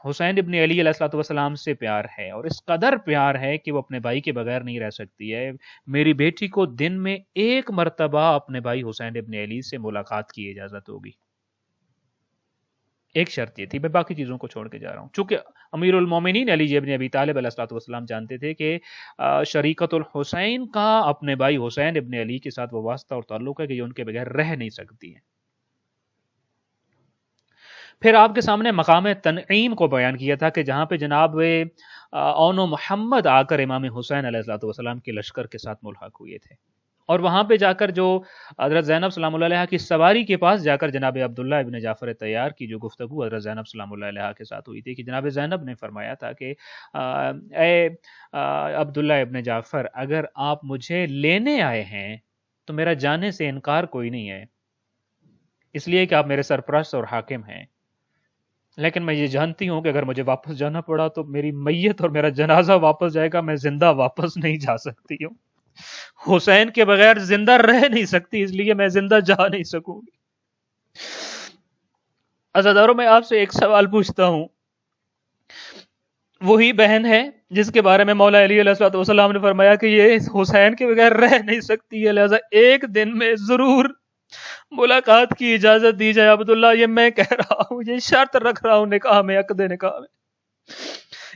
حسین ابن علی علیہ الصلوۃ والسلام سے پیار ہے، اور اس قدر پیار ہے کہ وہ اپنے بھائی کے بغیر نہیں رہ سکتی ہے، میری بیٹی کو دن میں 1 مرتبہ اپنے بھائی حسین ابن علی سے ملاقات کی اجازت ہوگی۔ ایک شرط یہ تھی، میں باقی چیزوں کو چھوڑ کے جا رہا ہوں، چونکہ امیر المومنین علی ابن ابی طالب علیہ الصلوۃ والسلام جانتے تھے کہ شریکت الحسین کا اپنے بھائی حسین ابن علی کے ساتھ وہ واسطہ اور تعلق ہے کہ یہ ان کے بغیر رہ نہیں سکتی ہیں۔ پھر آپ کے سامنے مقام تنعیم کو بیان کیا تھا کہ جہاں پہ جناب اون و محمد آ کر امام حسین علیہ الصلوۃ والسلام کے لشکر کے ساتھ ملحق ہوئے تھے، اور وہاں پہ جا کر جو حضرت زینب سلام اللہ علیہا کی سواری کے پاس جا کر جناب عبداللہ ابن جعفر طیار کی جو گفتگو حضرت زینب سلام اللہ علیہا کے ساتھ ہوئی تھی کہ جناب زینب نے فرمایا تھا کہ اے عبداللہ ابن جعفر، اگر آپ مجھے لینے آئے ہیں تو میرا جانے سے انکار کوئی نہیں ہے، اس لیے کہ آپ میرے سرپرست اور حاکم ہیں، لیکن میں یہ جانتی ہوں کہ اگر مجھے واپس جانا پڑا تو میری میت اور میرا جنازہ واپس جائے گا، میں زندہ واپس نہیں جا سکتی ہوں، حسین کے بغیر زندہ رہ نہیں سکتی، اس لیے میں زندہ جا نہیں سکوں گی۔ عزاداروں، میں آپ سے ایک سوال پوچھتا ہوں، وہی بہن ہے جس کے بارے میں مولا علی علیہ الصلوۃ والسلام نے فرمایا کہ یہ حسین کے بغیر رہ نہیں سکتی ہے، لہذا ایک دن میں ضرور ملاقات کی اجازت دی جائے۔ عبداللہ، یہ میں کہہ رہا ہوں، یہ شرط رکھ رہا ہوں نکاح میں، عقد نکاح میں۔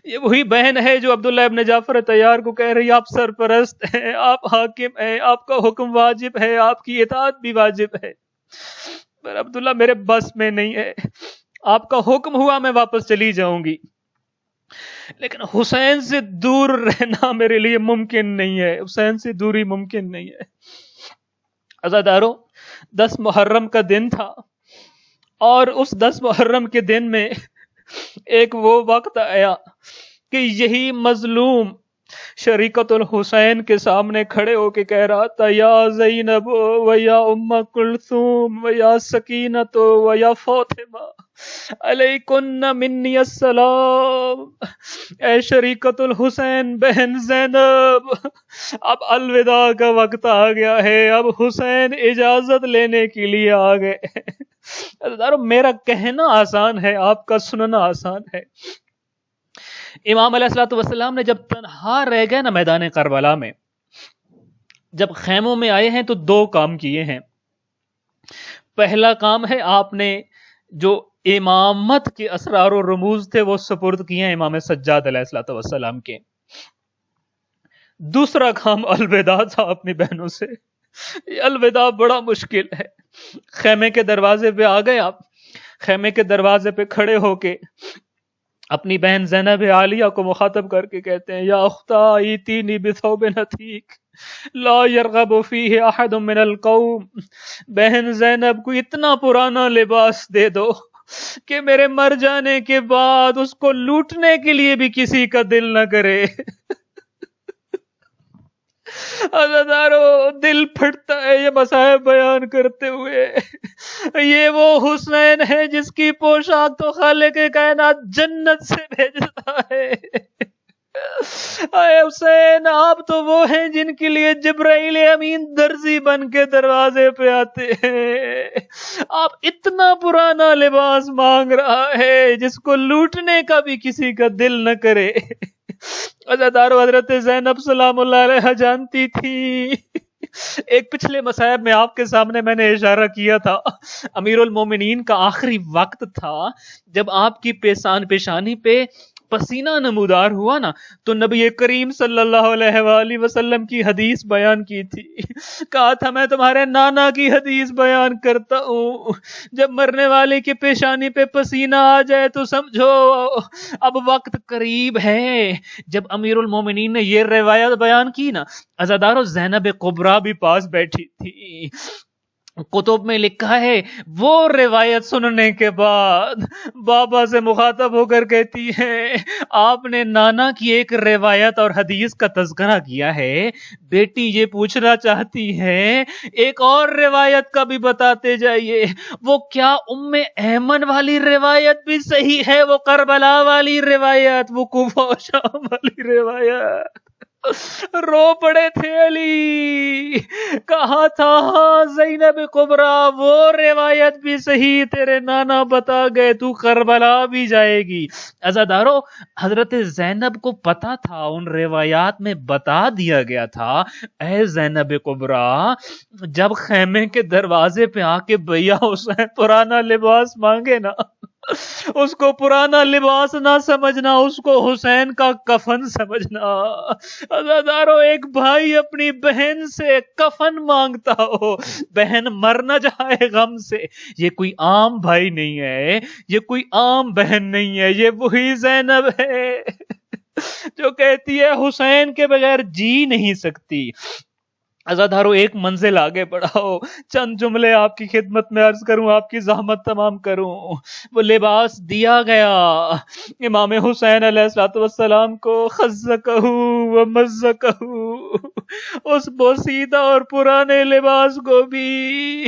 یہ وہی بہن ہے جو عبداللہ ابن جعفر طیار کو کہہ رہی، آپ سرپرست ہیں، آپ حاکم ہیں، آپ کا حکم واجب ہے، آپ کی اطاعت بھی واجب ہے، پر عبداللہ میرے بس میں نہیں ہے، آپ کا حکم ہوا میں واپس چلی جاؤں گی، لیکن حسین سے دور رہنا میرے لیے ممکن نہیں ہے، حسین سے دوری ممکن نہیں ہے۔ عزاداروں، 10 محرم کا دن تھا، اور اس 10 محرم کے دن میں ایک وہ وقت آیا کہ یہی مظلوم شریکت الحسین کے سامنے کھڑے ہو کے کہہ رہا تھا، یا زینب و یا ام کلثوم و یا سکینت و یا فاطمہ علیکن منی السلام۔ اے شریکت الحسین بہن زینب، اب الوداع کا وقت آ گیا ہے، اب حسین اجازت لینے کے لیے آ گئے۔ میرا کہنا آسان ہے، آپ کا سننا آسان ہے۔ امام علیہ الصلوۃ والسلام نے جب تنہا رہ گئے نا میدان کربلا میں، جب خیموں میں آئے ہیں تو 2 کام کیے ہیں۔ پہلا کام ہے آپ نے جو امامت کے اسرار و رموز تھے وہ سپرد کیے ہیں امام سجاد علیہ الصلوۃ والسلام کے۔ دوسرا کام الوداع تھا اپنی بہنوں سے۔ یہ الوداع بڑا مشکل ہے۔ خیمے کے دروازے پہ آ گئے آپ، خیمے کے دروازے پہ کھڑے ہو کے اپنی بہن زینب عالیہ کو مخاطب کر کے کہتے ہیں، یا اختہ ایتینی بثوب عتیق لا یرغب فیہ احد من القوم، بہن زینب کو اتنا پرانا لباس دے دو کہ میرے مر جانے کے بعد اس کو لوٹنے کے لیے بھی کسی کا دل نہ کرے۔ عزادارو، دل پھٹتا ہے یہ مسائب بیان کرتے ہوئے۔ یہ وہ حسین ہے جس کی پوشاک تو خالق کائنات جنت سے بھیجتا ہے، اے حسین، آپ تو وہ ہیں جن کے لیے جبرائیل امین درزی بن کے دروازے پہ آتے ہیں. آپ اتنا پرانا لباس مانگ رہا ہے جس کو لوٹنے کا بھی کسی کا دل نہ کرے. عزادارو، حضرت زینب سلام اللہ علیہ جانتی تھی. ایک پچھلے مصائب میں آپ کے سامنے میں نے اشارہ کیا تھا، امیر المومنین کا آخری وقت تھا. جب آپ کی پیشانی پہ پسینہ نمودار ہوا نا، تو نبی کریم صلی اللہ علیہ وآلہ وسلم کی حدیث بیان کی تھی. کہا تھا میں تمہارے نانا کی حدیث بیان کرتا ہوں، جب مرنے والے کی پیشانی پہ پسینہ آ جائے تو سمجھو اب وقت قریب ہے. جب امیر المومنین نے یہ روایت بیان کی نا، عزادارو زینب کبریٰ بھی پاس بیٹھی تھی. کتب میں لکھا ہے وہ روایت سننے کے بعد بابا سے مخاطب ہو کر کہتی ہے آپ نے نانا کی ایک روایت اور حدیث کا تذکرہ کیا ہے، بیٹی یہ پوچھنا چاہتی ہے ایک اور روایت کا بھی بتاتے جائیے. وہ کیا ام ایمن والی روایت بھی صحیح ہے، وہ کربلا والی روایت، وہ کوفہ و شام والی روایت؟ رو پڑے تھے علی. کہا تھا ہاں زینب کبریٰ وہ روایت بھی صحیح تیرے نانا بتا گئے، تو کربلا بھی جائے گی. عزادارو، حضرت زینب کو پتا تھا، ان روایات میں بتا دیا گیا تھا اے زینب کبریٰ جب خیمے کے دروازے پہ آ کے بھیا حسین پرانا لباس مانگے نا، اس کو پرانا لباس نہ سمجھنا، اس کو حسین کا کفن سمجھنا. عزادارو، ایک بھائی اپنی بہن سے کفن مانگتا ہو، بہن مر نہ جائے غم سے، یہ کوئی عام بھائی نہیں ہے، یہ کوئی عام بہن نہیں ہے، یہ وہی زینب ہے جو کہتی ہے حسین کے بغیر جی نہیں سکتی. عزادارو، ایک منزل آگے بڑھاؤ، چند جملے آپ کی خدمت میں عرض کروں، آپ کی زحمت تمام کروں. وہ لباس دیا گیا امام حسین علیہ السلام کو، خزقہ و مزقہ، اس بوسیدہ اور پرانے لباس کو بھی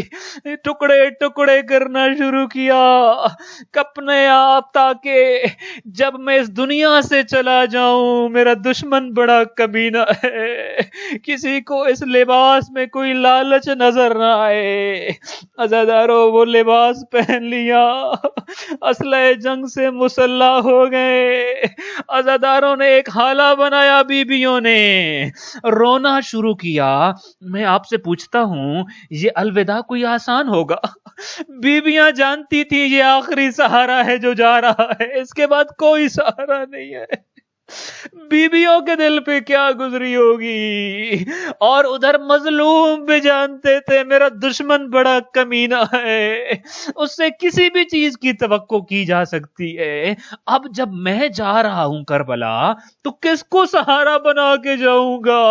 ٹکڑے ٹکڑے کرنا شروع کیا، کپنے آپ، تاکہ جب میں اس دنیا سے چلا جاؤں میرا دشمن بڑا کمینہ ہے، کسی کو اس لباس میں کوئی لالچ نظر نہ آئے. عزادارو، وہ لباس پہن لیا، اسلحہ جنگ سے مسلح ہو گئے. عزاداروں نے ایک حالہ بنایا، بیویوں نے رونا شروع کیا. میں آپ سے پوچھتا ہوں یہ الوداع کوئی آسان ہوگا؟ بیویاں جانتی تھی یہ آخری سہارا ہے جو جا رہا ہے، اس کے بعد کوئی سہارا نہیں ہے. بیویوں کے دل پہ کیا گزری ہوگی. اور ادھر مظلوم بھی جانتے تھے میرا دشمن بڑا کمینہ ہے، اس سے کسی بھی چیز کی توقع کی جا سکتی ہے. اب جب میں جا رہا ہوں کربلا تو کس کو سہارا بنا کے جاؤں گا؟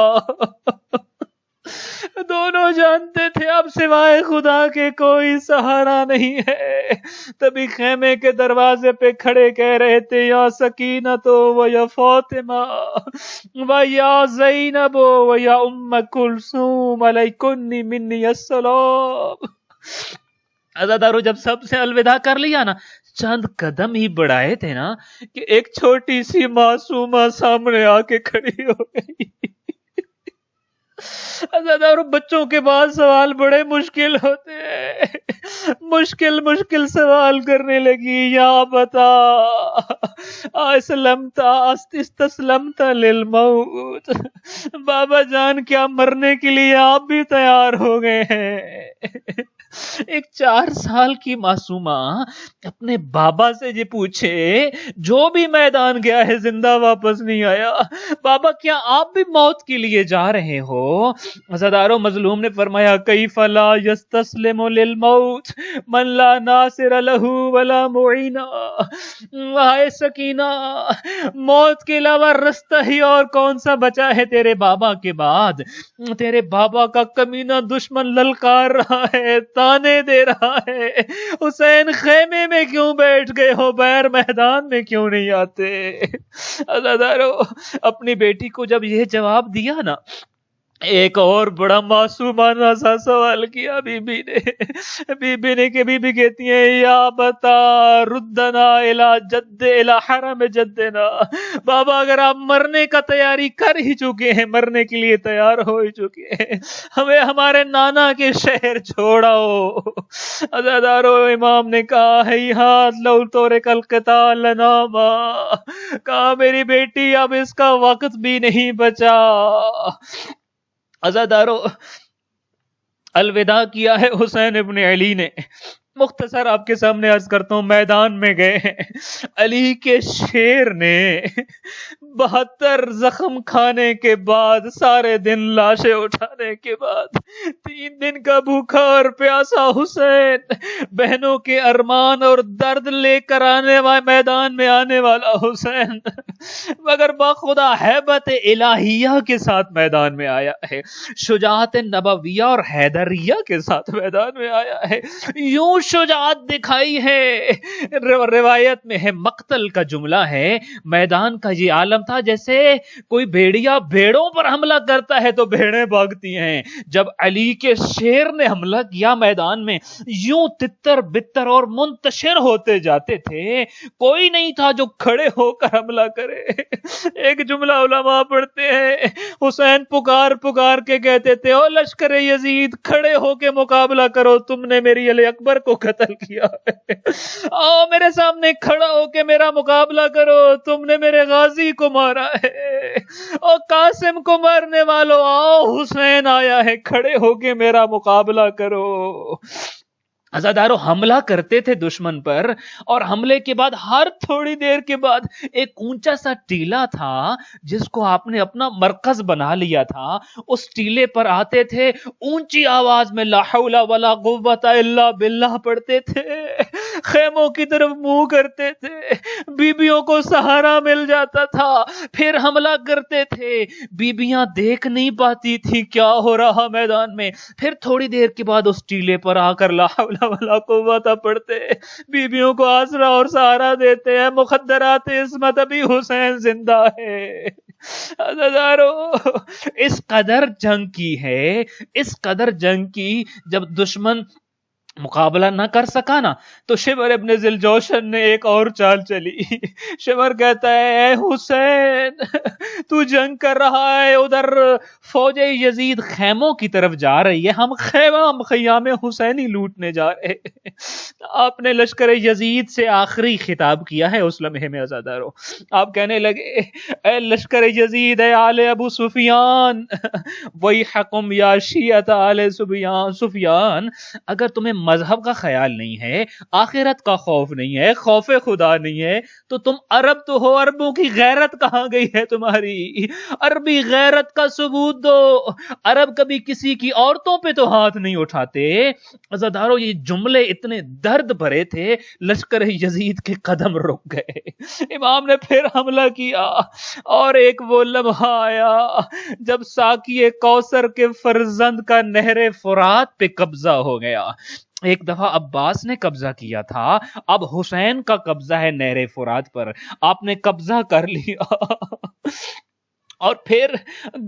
دونوں جانتے تھے اب سوائے خدا کے کوئی سہارا نہیں ہے. تبھی خیمے کے دروازے پہ کھڑے کہہ رہے تھے یا سکینہ و یا فاطمہ و یا زینب و یا ام کلثوم علیکن منی السلام. عزادارو، جب سب سے الوداع کر لیا نا، چند قدم ہی بڑھائے تھے نا کہ ایک چھوٹی سی معصومہ سامنے آ کے کھڑی ہو گئی. عزادارو، بچوں کے بعد سوال بڑے مشکل ہوتے ہیں، مشکل سوال کرنے لگی. یا بتا استسلمت للموت، بابا جان کیا مرنے کے لیے آپ بھی تیار ہو گئے ہیں؟ ایک 4 سال کی معصومہ اپنے بابا سے یہ پوچھے، جو بھی میدان گیا ہے زندہ واپس نہیں آیا، بابا کیا آپ بھی موت کے لیے جا رہے ہو؟ عزادارو، مظلوم نے فرمایا کیف لا یستسلم للموت من لا ناصر له ولا معین. ہائے سکینہ، موت کے علاوہ رستہ ہی اور کون سا بچا ہے تیرے بابا کے بعد؟ تیرے بابا کا کمینہ دشمن للکار رہا ہے، تانے دے رہا ہے. حسین خیمے میں کیوں بیٹھ گئے ہو، بیر میدان میں کیوں نہیں آتے؟ عزادارو، اپنی بیٹی کو جب یہ جواب دیا نا ایک اور بڑا معصومانہ سا سوال کیا بی بی نے کہ بی بی کہتی ہیں یا بتا ردنا الی حرم جدنا، بابا اگر آپ مرنے کا تیاری کر ہی چکے ہیں، مرنے کے لیے تیار ہو ہی چکے ہیں، ہمیں ہمارے نانا کے شہر چھوڑاؤ۔ عزادارو، امام نے کہا ہیہات لو تورک القتال لناما، کہا میری بیٹی اب اس کا وقت بھی نہیں بچا۔ عزادارو، الوداع کیا ہے حسین ابن علی نے۔ مختصر آپ کے سامنے عرض کرتا ہوں، میدان میں گئے ہیں، علی کے شیر نے 72 زخم کھانے کے بعد، سارے دن لاشیں اٹھانے کے بعد، 3 دن کا بھوکا اور پیاسا حسین، بہنوں کے ارمان اور درد لے کر میدان میں آنے والا حسین، مگر باخدا ہیبت الہیہ کے ساتھ میدان میں آیا ہے، شجاعت نبویہ اور حیدریہ کے ساتھ میدان میں آیا ہے۔ یوں شجاعت دکھائی ہے، روایت میں ہے، مقتل کا جملہ ہے، میدان کا یہ عالم تھا جیسے کوئی بھیڑیا بھیڑوں پر حملہ کرتا ہے تو بھیڑیں بھاگتی ہیں۔ جب علی کے شیر نے حملہ کیا میدان میں، یوں تتر بتر اور منتشر ہوتے جاتے تھے، کوئی نہیں تھا جو کھڑے ہو کر حملہ کرے۔ ایک جملہ علماء پڑھتے ہیں، حسین پکار پکار کے کہتے تھے، او لشکر یزید کھڑے ہو کے مقابلہ کرو، تم نے میری علی اکبر کو قتل کیا ہے، آؤ میرے سامنے کھڑا ہو کے میرا مقابلہ کرو، تم نے میرے غازی کو مارا ہے، او قاسم کو مارنے والو آؤ، حسین آیا ہے، کھڑے ہو کے میرا مقابلہ کرو۔ عزادارو، حملہ کرتے تھے دشمن پر، اور حملے کے بعد ہر تھوڑی دیر کے بعد ایک اونچا سا ٹیلا تھا جس کو آپ نے اپنا مرکز بنا لیا تھا، اس ٹیلے پر آتے تھے، اونچی آواز میں لا حول ولا قوت الا باللہ پڑھتے تھے، خیموں کی طرف منہ کرتے تھے، بیبیوں کو سہارا مل جاتا تھا، پھر حملہ کرتے تھے، بیبیاں دیکھ نہیں پاتی تھی کیا ہو رہا میدان میں، پھر تھوڑی دیر کے بعد اس ٹیلے پر آ کر لا حول ولا قوت پڑھتے، بیبیوں کو آسرا اور سہارا دیتے ہیں، مخدرات عصمت ابھی حسین زندہ ہے۔ عزادارو، اس قدر جنگ کی ہے، اس قدر جنگ کی، جب دشمن مقابلہ نہ کر سکا نا تو شمر ابن ذوالجوشن نے ایک اور چال چلی۔ شمر کہتا ہے، اے حسین تو جنگ کر رہا ہے، ادھر فوج یزید خیموں کی طرف جا رہی ہے، ہم خیام حسینی لوٹنے جا رہے ہیں۔ آپ نے لشکر یزید سے آخری خطاب کیا ہے اس لمحے میں عزادارو، آپ کہنے لگے، اے لشکر یزید، اے آل ابو سفیان، ویحکم یا شیعت آل سفیان، اگر تمہیں مذہب کا خیال نہیں ہے، آخرت کا خوف نہیں ہے، خوف خدا نہیں ہے، تو تم عرب تو ہو، عربوں کی غیرت کہاں گئی ہے تمہاری؟ عربی غیرت کا ثبوت دو، عرب کبھی کسی کی عورتوں پہ تو ہاتھ نہیں اٹھاتے۔ عزادارو، یہ جملے اتنے درد بھرے تھے، لشکر یزید کے قدم رک گئے، امام نے پھر حملہ کیا، اور ایک وہ لمحہ آیا جب ساقی کوثر کے فرزند کا نہر فرات پہ قبضہ ہو گیا۔ ایک دفعہ عباس نے قبضہ کیا تھا، اب حسین کا قبضہ ہے نہر فرات پر، آپ نے قبضہ کر لیا اور پھر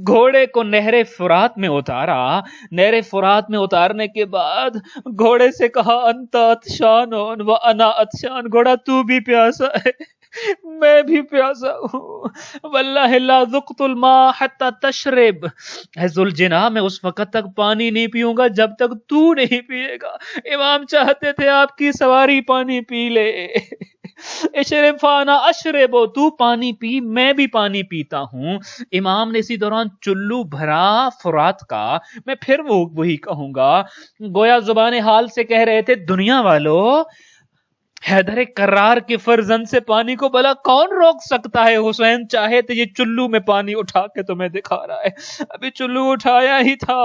گھوڑے کو نہر فرات میں اتارا۔ نہر فرات میں اتارنے کے بعد گھوڑے سے کہا، انت عطشان و انا عطشان، گھوڑا تو بھی پیاسا ہے میں بھی پیاسا ہوں، واللہ لا ذقت الماء حتی تشرب، اے ذوالجناح میں اس وقت تک پانی نہیں پیوں گا جب تک تو نہیں پیے گا۔ امام چاہتے تھے آپ کی سواری پانی پی لے، اشرب فانا اشرب، تو پانی پی میں بھی پانی پیتا ہوں۔ امام نے اسی دوران چلو بھرا فرات کا، میں پھر وہی کہوں گا، گویا زبان حال سے کہہ رہے تھے، دنیا والو، حیدر کرار کے فرزند سے پانی کو بھلا کون روک سکتا ہے؟ حسین چاہے تو یہ چلو میں پانی اٹھا کے تمہیں دکھا رہا ہے۔ ابھی چلو اٹھایا ہی تھا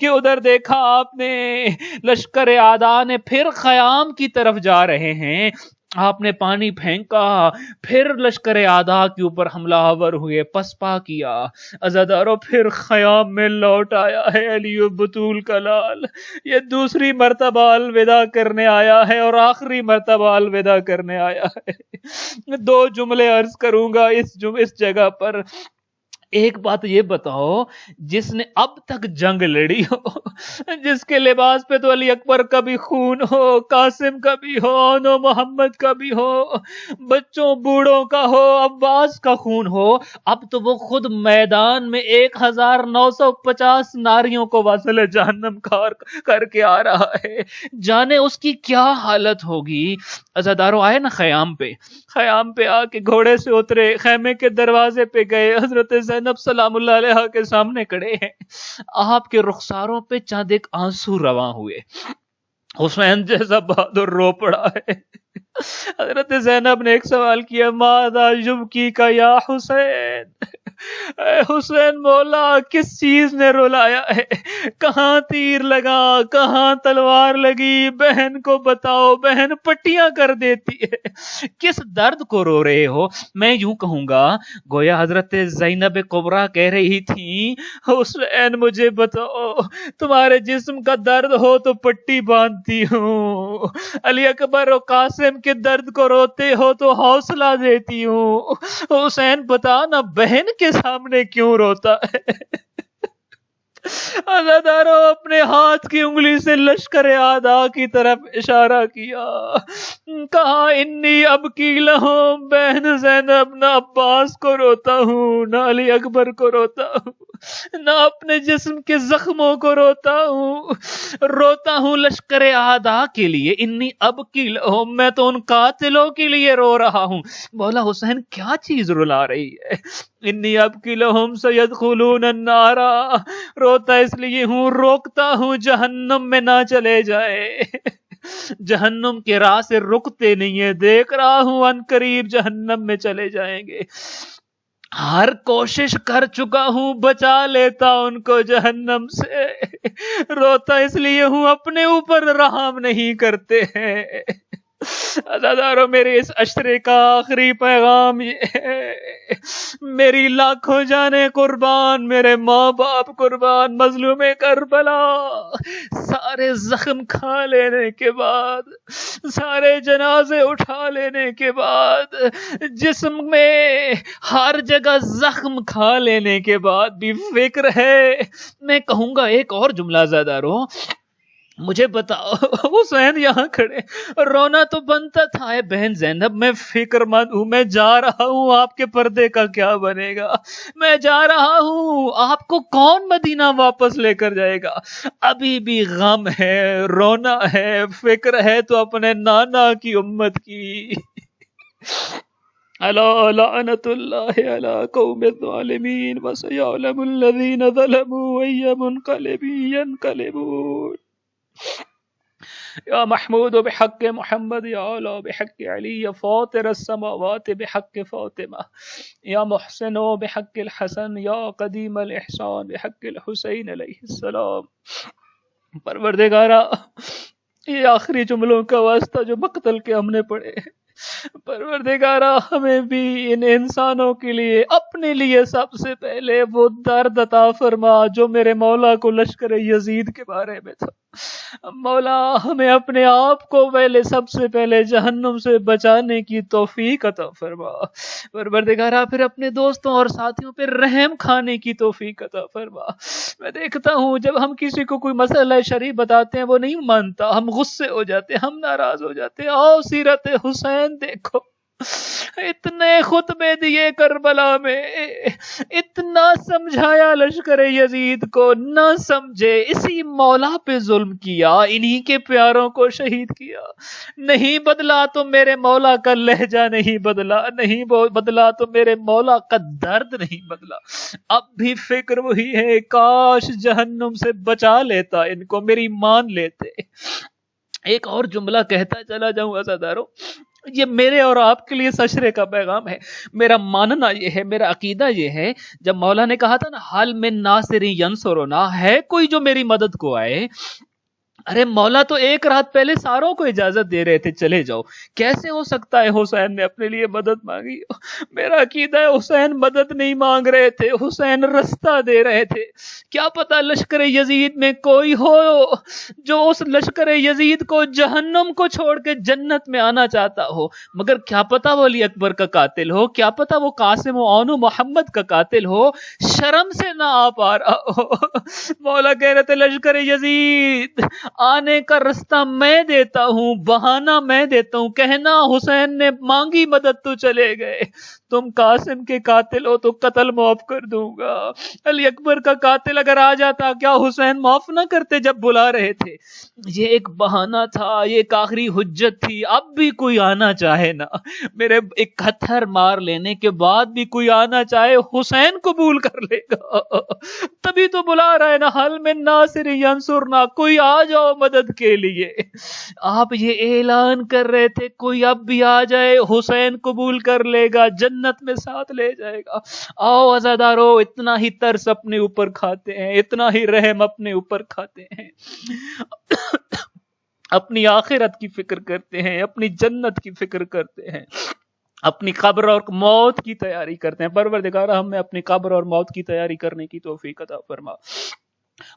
کہ ادھر دیکھا آپ نے، لشکر اعداء نے پھر خیام کی طرف جا رہے ہیں، آپ نے پانی پھینکا، پھر لشکر اعداء کے اوپر حملہ آور ہوئے، پسپا کیا۔ عزادارو، پھر خیام میں لوٹ آیا ہے علی بطول کا لال، یہ دوسری مرتبہ الوداع کرنے آیا ہے اور آخری مرتبہ الوداع کرنے آیا ہے۔ 2 جملے عرض کروں گا اس جگہ پر۔ ایک بات یہ بتاؤ، جس نے اب تک جنگ لڑی ہو، جس کے لباس پہ تو علی اکبر کا بھی خون ہو، قاسم کا بھی ہو، نو محمد کا بھی ہو، بچوں بوڑھوں کا ہو، عباس کا خون ہو، اب تو وہ خود میدان میں 1950 ناریوں کو وصل جہنم کر کے آ رہا ہے، جانے اس کی کیا حالت ہوگی۔ عزاداروں آئے نا خیام پہ آ کے گھوڑے سے اترے، خیمے کے دروازے پہ گئے، حضرت زینب سلام اللہ علیہا کے سامنے کھڑے ہیں، آپ کے رخساروں پہ چند ایک آنسو رواں ہوئے، حسین جیسا بہادر رو پڑا ہے۔ حضرت زینب نے ایک سوال کیا، ماذا یبکی کا یا حسین، اے حسین مولا کس چیز نے رلایا ہے، کہاں تیر لگا، کہاں تلوار لگی، بہن کو بتاؤ، بہن پٹیاں کر دیتی ہے، کس درد کو رو رہے ہو۔ میں یوں کہوں گا گویا حضرت زینب کبریٰ کہہ رہی تھی، حسین مجھے بتاؤ تمہارے جسم کا درد ہو تو پٹی باندھتی ہوں، علی اکبر اور قاسم کے درد کو روتے ہو تو حوصلہ دیتی ہوں، حسین بتا نا بہن کے سامنے کیوں روتا ہے۔ عزاداروں اپنے ہاتھ کی انگلی سے لشکر اعداء کی طرف اشارہ کیا، کہا انی ابکی لہم، بہن زینب نہ عباس کو روتا ہوں، نہ علی اکبر کو روتا ہوں، نہ اپنے جسم کے زخموں کو روتا ہوں لشکر اعداء کے لیے، انی ابکی لہم، میں تو ان قاتلوں کے لیے رو رہا ہوں۔ مولا حسین کیا چیز رلا رہی ہے؟ انی ابکی لہم سیدخلون النار، روتا اس لیے ہوں، روکتا ہوں جہنم میں نہ چلے جائے، جہنم کے راہ سے رکتے نہیں ہیں، دیکھ رہا ہوں ان قریب جہنم میں چلے جائیں گے، ہر کوشش کر چکا ہوں بچا لیتا ان کو جہنم سے، روتا اس لیے ہوں اپنے اوپر رحم نہیں کرتے ہیں۔ عزاداروں میرے اس اشرے کا آخری پیغام یہ ہے، میری لاکھوں جانیں قربان، میرے ماں باپ قربان، مظلوم کربلا، سارے زخم کھا لینے کے بعد، سارے جنازے اٹھا لینے کے بعد، جسم میں ہر جگہ زخم کھا لینے کے بعد بھی فکر ہے۔ میں کہوں گا ایک اور جملہ زاداروں، مجھے بتاؤ، حسین یہاں کھڑے، رونا تو بنتا تھا، اے بہن زینب میں فکر مند ہوں، میں جا رہا ہوں، آپ کے پردے کا کیا بنے گا، میں جا رہا ہوں، آپ کو کون مدینہ واپس لے کر جائے گا، ابھی بھی غم ہے، رونا ہے، فکر ہے تو اپنے نانا کی امت کی۔ الا لعنت اللہ علی قوم الظالمین وسیعلم الذین ظلموا ای منقلب ینقلبون۔ یا محمود بحق محمد، یا اعلی بحق علی، یا فاطر السماوات بحق فاطمہ، یا محسن بحق الحسن، یا قدیم الاحسان بحق الحسین علیہ السلام۔ پروردگارا یہ آخری جملوں کا واسطہ جو مقتل کے ہم نے پڑھے، پروردگارا ہمیں بھی ان انسانوں کے لیے، اپنے لیے سب سے پہلے وہ درد عطا فرما جو میرے مولا کو لشکر یزید کے بارے میں تھا۔ مولا ہمیں اپنے آپ کو سب سے پہلے جہنم سے بچانے کی توفیق عطا فرما، پروردگارا پھر اپنے دوستوں اور ساتھیوں پہ رحم کھانے کی توفیق عطا فرما۔ میں دیکھتا ہوں جب ہم کسی کو کوئی مسئلہ شرعی بتاتے ہیں وہ نہیں مانتا، ہم غصے ہو جاتے ہیں، ہم ناراض ہو جاتے ہیں۔ آؤ سیرت حسین دیکھو، اتنے خطبے دیے کربلا میں، اتنا سمجھایا لشکر یزید کو، نہ سمجھے، اسی مولا پہ ظلم کیا، انہی کے پیاروں کو شہید کیا، نہیں بدلا تو میرے مولا کا لہجہ نہیں بدلا، نہیں بدلا تو میرے مولا کا درد نہیں بدلا، اب بھی فکر وہی ہے، کاش جہنم سے بچا لیتا ان کو، میری مان لیتے۔ ایک اور جملہ کہتا چلا جاؤں عزاداروں، یہ میرے اور آپ کے لیے سشرے کا پیغام ہے۔ میرا ماننا یہ ہے، میرا عقیدہ یہ ہے، جب مولا نے کہا تھا نا حل من ناصر ینصرنا، ہے کوئی جو میری مدد کو آئے، ارے مولا تو ایک رات پہلے ساروں کو اجازت دے رہے تھے چلے جاؤ، کیسے ہو سکتا ہے حسین نے اپنے لیے مدد مانگی؟ میرا عقیدہ ہے حسین مدد نہیں مانگ رہے تھے، حسین رستہ دے رہے تھے۔ کیا پتا لشکر یزید میں کوئی ہو جو اس لشکر یزید کو جہنم کو چھوڑ کے جنت میں آنا چاہتا ہو، مگر کیا پتا وہ علی اکبر کا قاتل ہو، کیا پتا وہ قاسم و عون و محمد کا قاتل ہو، شرم سے نہ آ پا رہا ہو۔ مولا کہہ رہے تھے لشکر یزید آنے کا رستہ میں دیتا ہوں، بہانہ میں دیتا ہوں، کہنا حسین نے مانگی مدد تو چلے گئے، تم قاسم کے قاتل ہو تو قتل معاف کر دوں گا، علی اکبر کا قاتل اگر آ جاتا کیا حسین معاف نہ کرتے جب بلا رہے تھے؟ یہ ایک بہانہ تھا، یہ ایک آخری حجت تھی۔ اب بھی کوئی آنا چاہے نا، میرے ایک پتھر مار لینے کے بعد بھی کوئی آنا چاہے، حسین قبول کر لے گا، تبھی تو بلا رہا ہے نا، حل من ناصر ینصرنا، کوئی آ جاؤ مدد کے لیے۔ آپ یہ اعلان کر رہے تھے کوئی اب بھی آ جائے حسین قبول کر لے گا، جنت میں ساتھ لے جائے گا۔ آؤ عزادارو، اتنا ہی ترس اپنے اوپر کھاتے ہیں، اتنا ہی رحم اپنے اوپر کھاتے ہیں، اپنی آخرت کی فکر کرتے ہیں، اپنی جنت کی فکر کرتے ہیں، اپنی قبر اور موت کی تیاری کرتے ہیں۔ پروردگارا ہمیں اپنی قبر اور موت کی تیاری کرنے کی توفیق عطا فرما،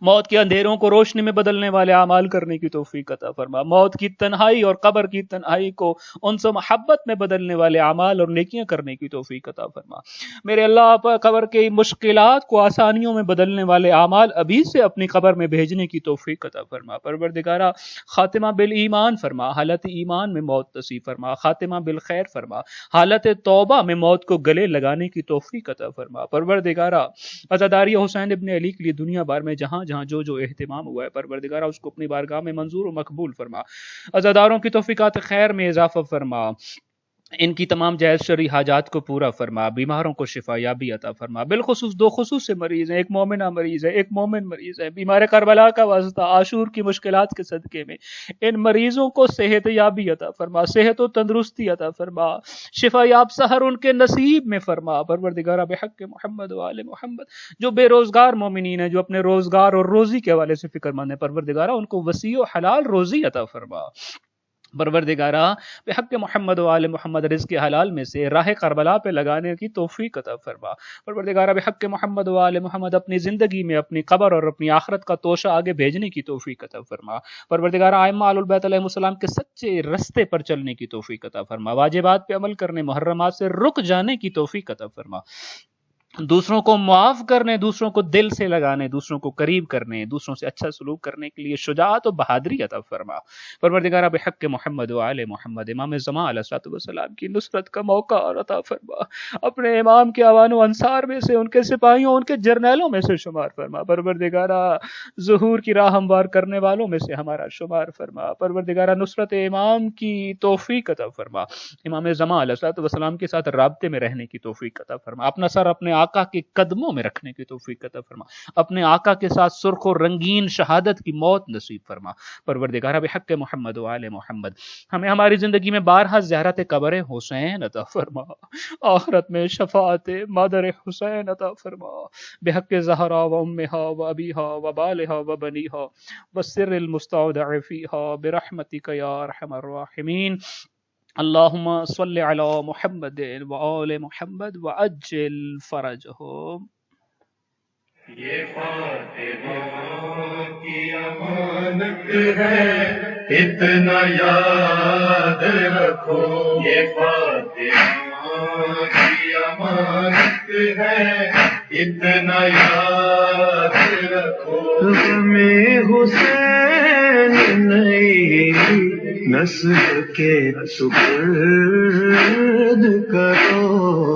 موت کے اندھیروں کو روشنی میں بدلنے والے اعمال کرنے کی توفیق عطا فرما، موت کی تنہائی اور قبر کی تنہائی کو انس و محبت میں بدلنے والے اعمال اور نیکیاں کرنے کی توفیق عطا فرما۔ میرے اللہ قبر کی مشکلات کو آسانیوں میں بدلنے والے اعمال ابھی سے اپنی قبر میں بھیجنے کی توفیق عطا فرما۔ پروردگارا خاتمہ بالایمان فرما، حالت ایمان میں موت نصیب فرما، خاتمہ بالخیر فرما، حالت توبہ میں موت کو گلے لگانے کی توفیق عطا فرما۔ پروردگارا عزاداری حسین ابن علی کے لیے دنیا بھر میں جہاں جہاں جو اہتمام ہوا ہے پروردگارہ اس کو اپنی بارگاہ میں منظور و مقبول فرما، عزاداروں کی توفیقات خیر میں اضافہ فرما، ان کی تمام جائز شرعی حاجات کو پورا فرما، بیماروں کو شفا یابی عطا فرما۔ بالخصوص دو خصوص مریض ہیں، ایک مومنہ مریض ہے، ایک مومن مریض ہے، بیمار کربلا کا واسطہ عاشور کی مشکلات کے صدقے میں ان مریضوں کو صحت یابی عطا فرما، صحت و تندرستی عطا فرما، شفا یاب سحر ان کے نصیب میں فرما۔ پروردگارہ بحق محمد و آل محمد جو بے روزگار مومنین ہیں، جو اپنے روزگار اور روزی کے حوالے سے فکر مند ہیں، پروردگارہ ان کو وسیع و حلال روزی عطا فرما۔ پروردگارہ بحق محمد و آل محمد رزق حلال میں سے راہ کربلا پہ لگانے کی توفیق عطا فرما۔ پروردگارہ بحق محمد و آل محمد اپنی زندگی میں اپنی قبر اور اپنی آخرت کا توشہ آگے بھیجنے کی توفیق عطا فرما۔ پروردگارہ ائمہ آل البیت علیہ السلام کے سچے رستے پر چلنے کی توفیق عطا فرما، واجبات پہ عمل کرنے، محرمات سے رک جانے کی توفیق عطا فرما، دوسروں کو معاف کرنے، دوسروں کو دل سے لگانے، دوسروں کو قریب کرنے، دوسروں سے اچھا سلوک کرنے کے لیے شجاعت و بہادری عطا فرما۔ پروردگارہ بحق محمد و آل محمد امام زمان علیہ الصلوۃ والسلام کی نصرت کا موقع اور عطا فرما، اپنے امام کے اوان و انصار میں سے، ان کے سپاہیوں، ان کے جرنیلوں میں سے شمار فرما۔ پروردگارہ ظہور کی راہ ہموار کرنے والوں میں سے ہمارا شمار فرما۔ پروردگارہ نصرت امام کی توفیق عطا فرما، امام زمان علیہ الصلوۃ والسلام کے ساتھ رابطے میں رہنے کی توفیق عطا فرما، اپنا سر اپنے آقا کے قدموں میں رکھنے کی توفیق عطا فرما، اپنے آقا کے ساتھ سرخ و رنگین شہادت کی موت نصیب فرما۔ پروردگارہ بحق محمد و آل محمد ہمیں ہماری زندگی میں بارہا زیارت قبر حسین عطا فرما، آخرت میں شفاعت مادر حسین عطا فرما، بحق زہرا و امہا و ابیہا و بالہا و بنیہا و سر المستودع فیہا برحمتک یا ارحم الراحمین۔ اللہم صلی علی محمد و آل محمد وعجل فرجہم۔ یہ فاطمہ کی امانت ہے، اتنا یاد رکھو، یہ فاطمہ کی امانت ہے، اتنا یاد رکھو، ہمیں حسین نئی نسل کے سپرد کرو۔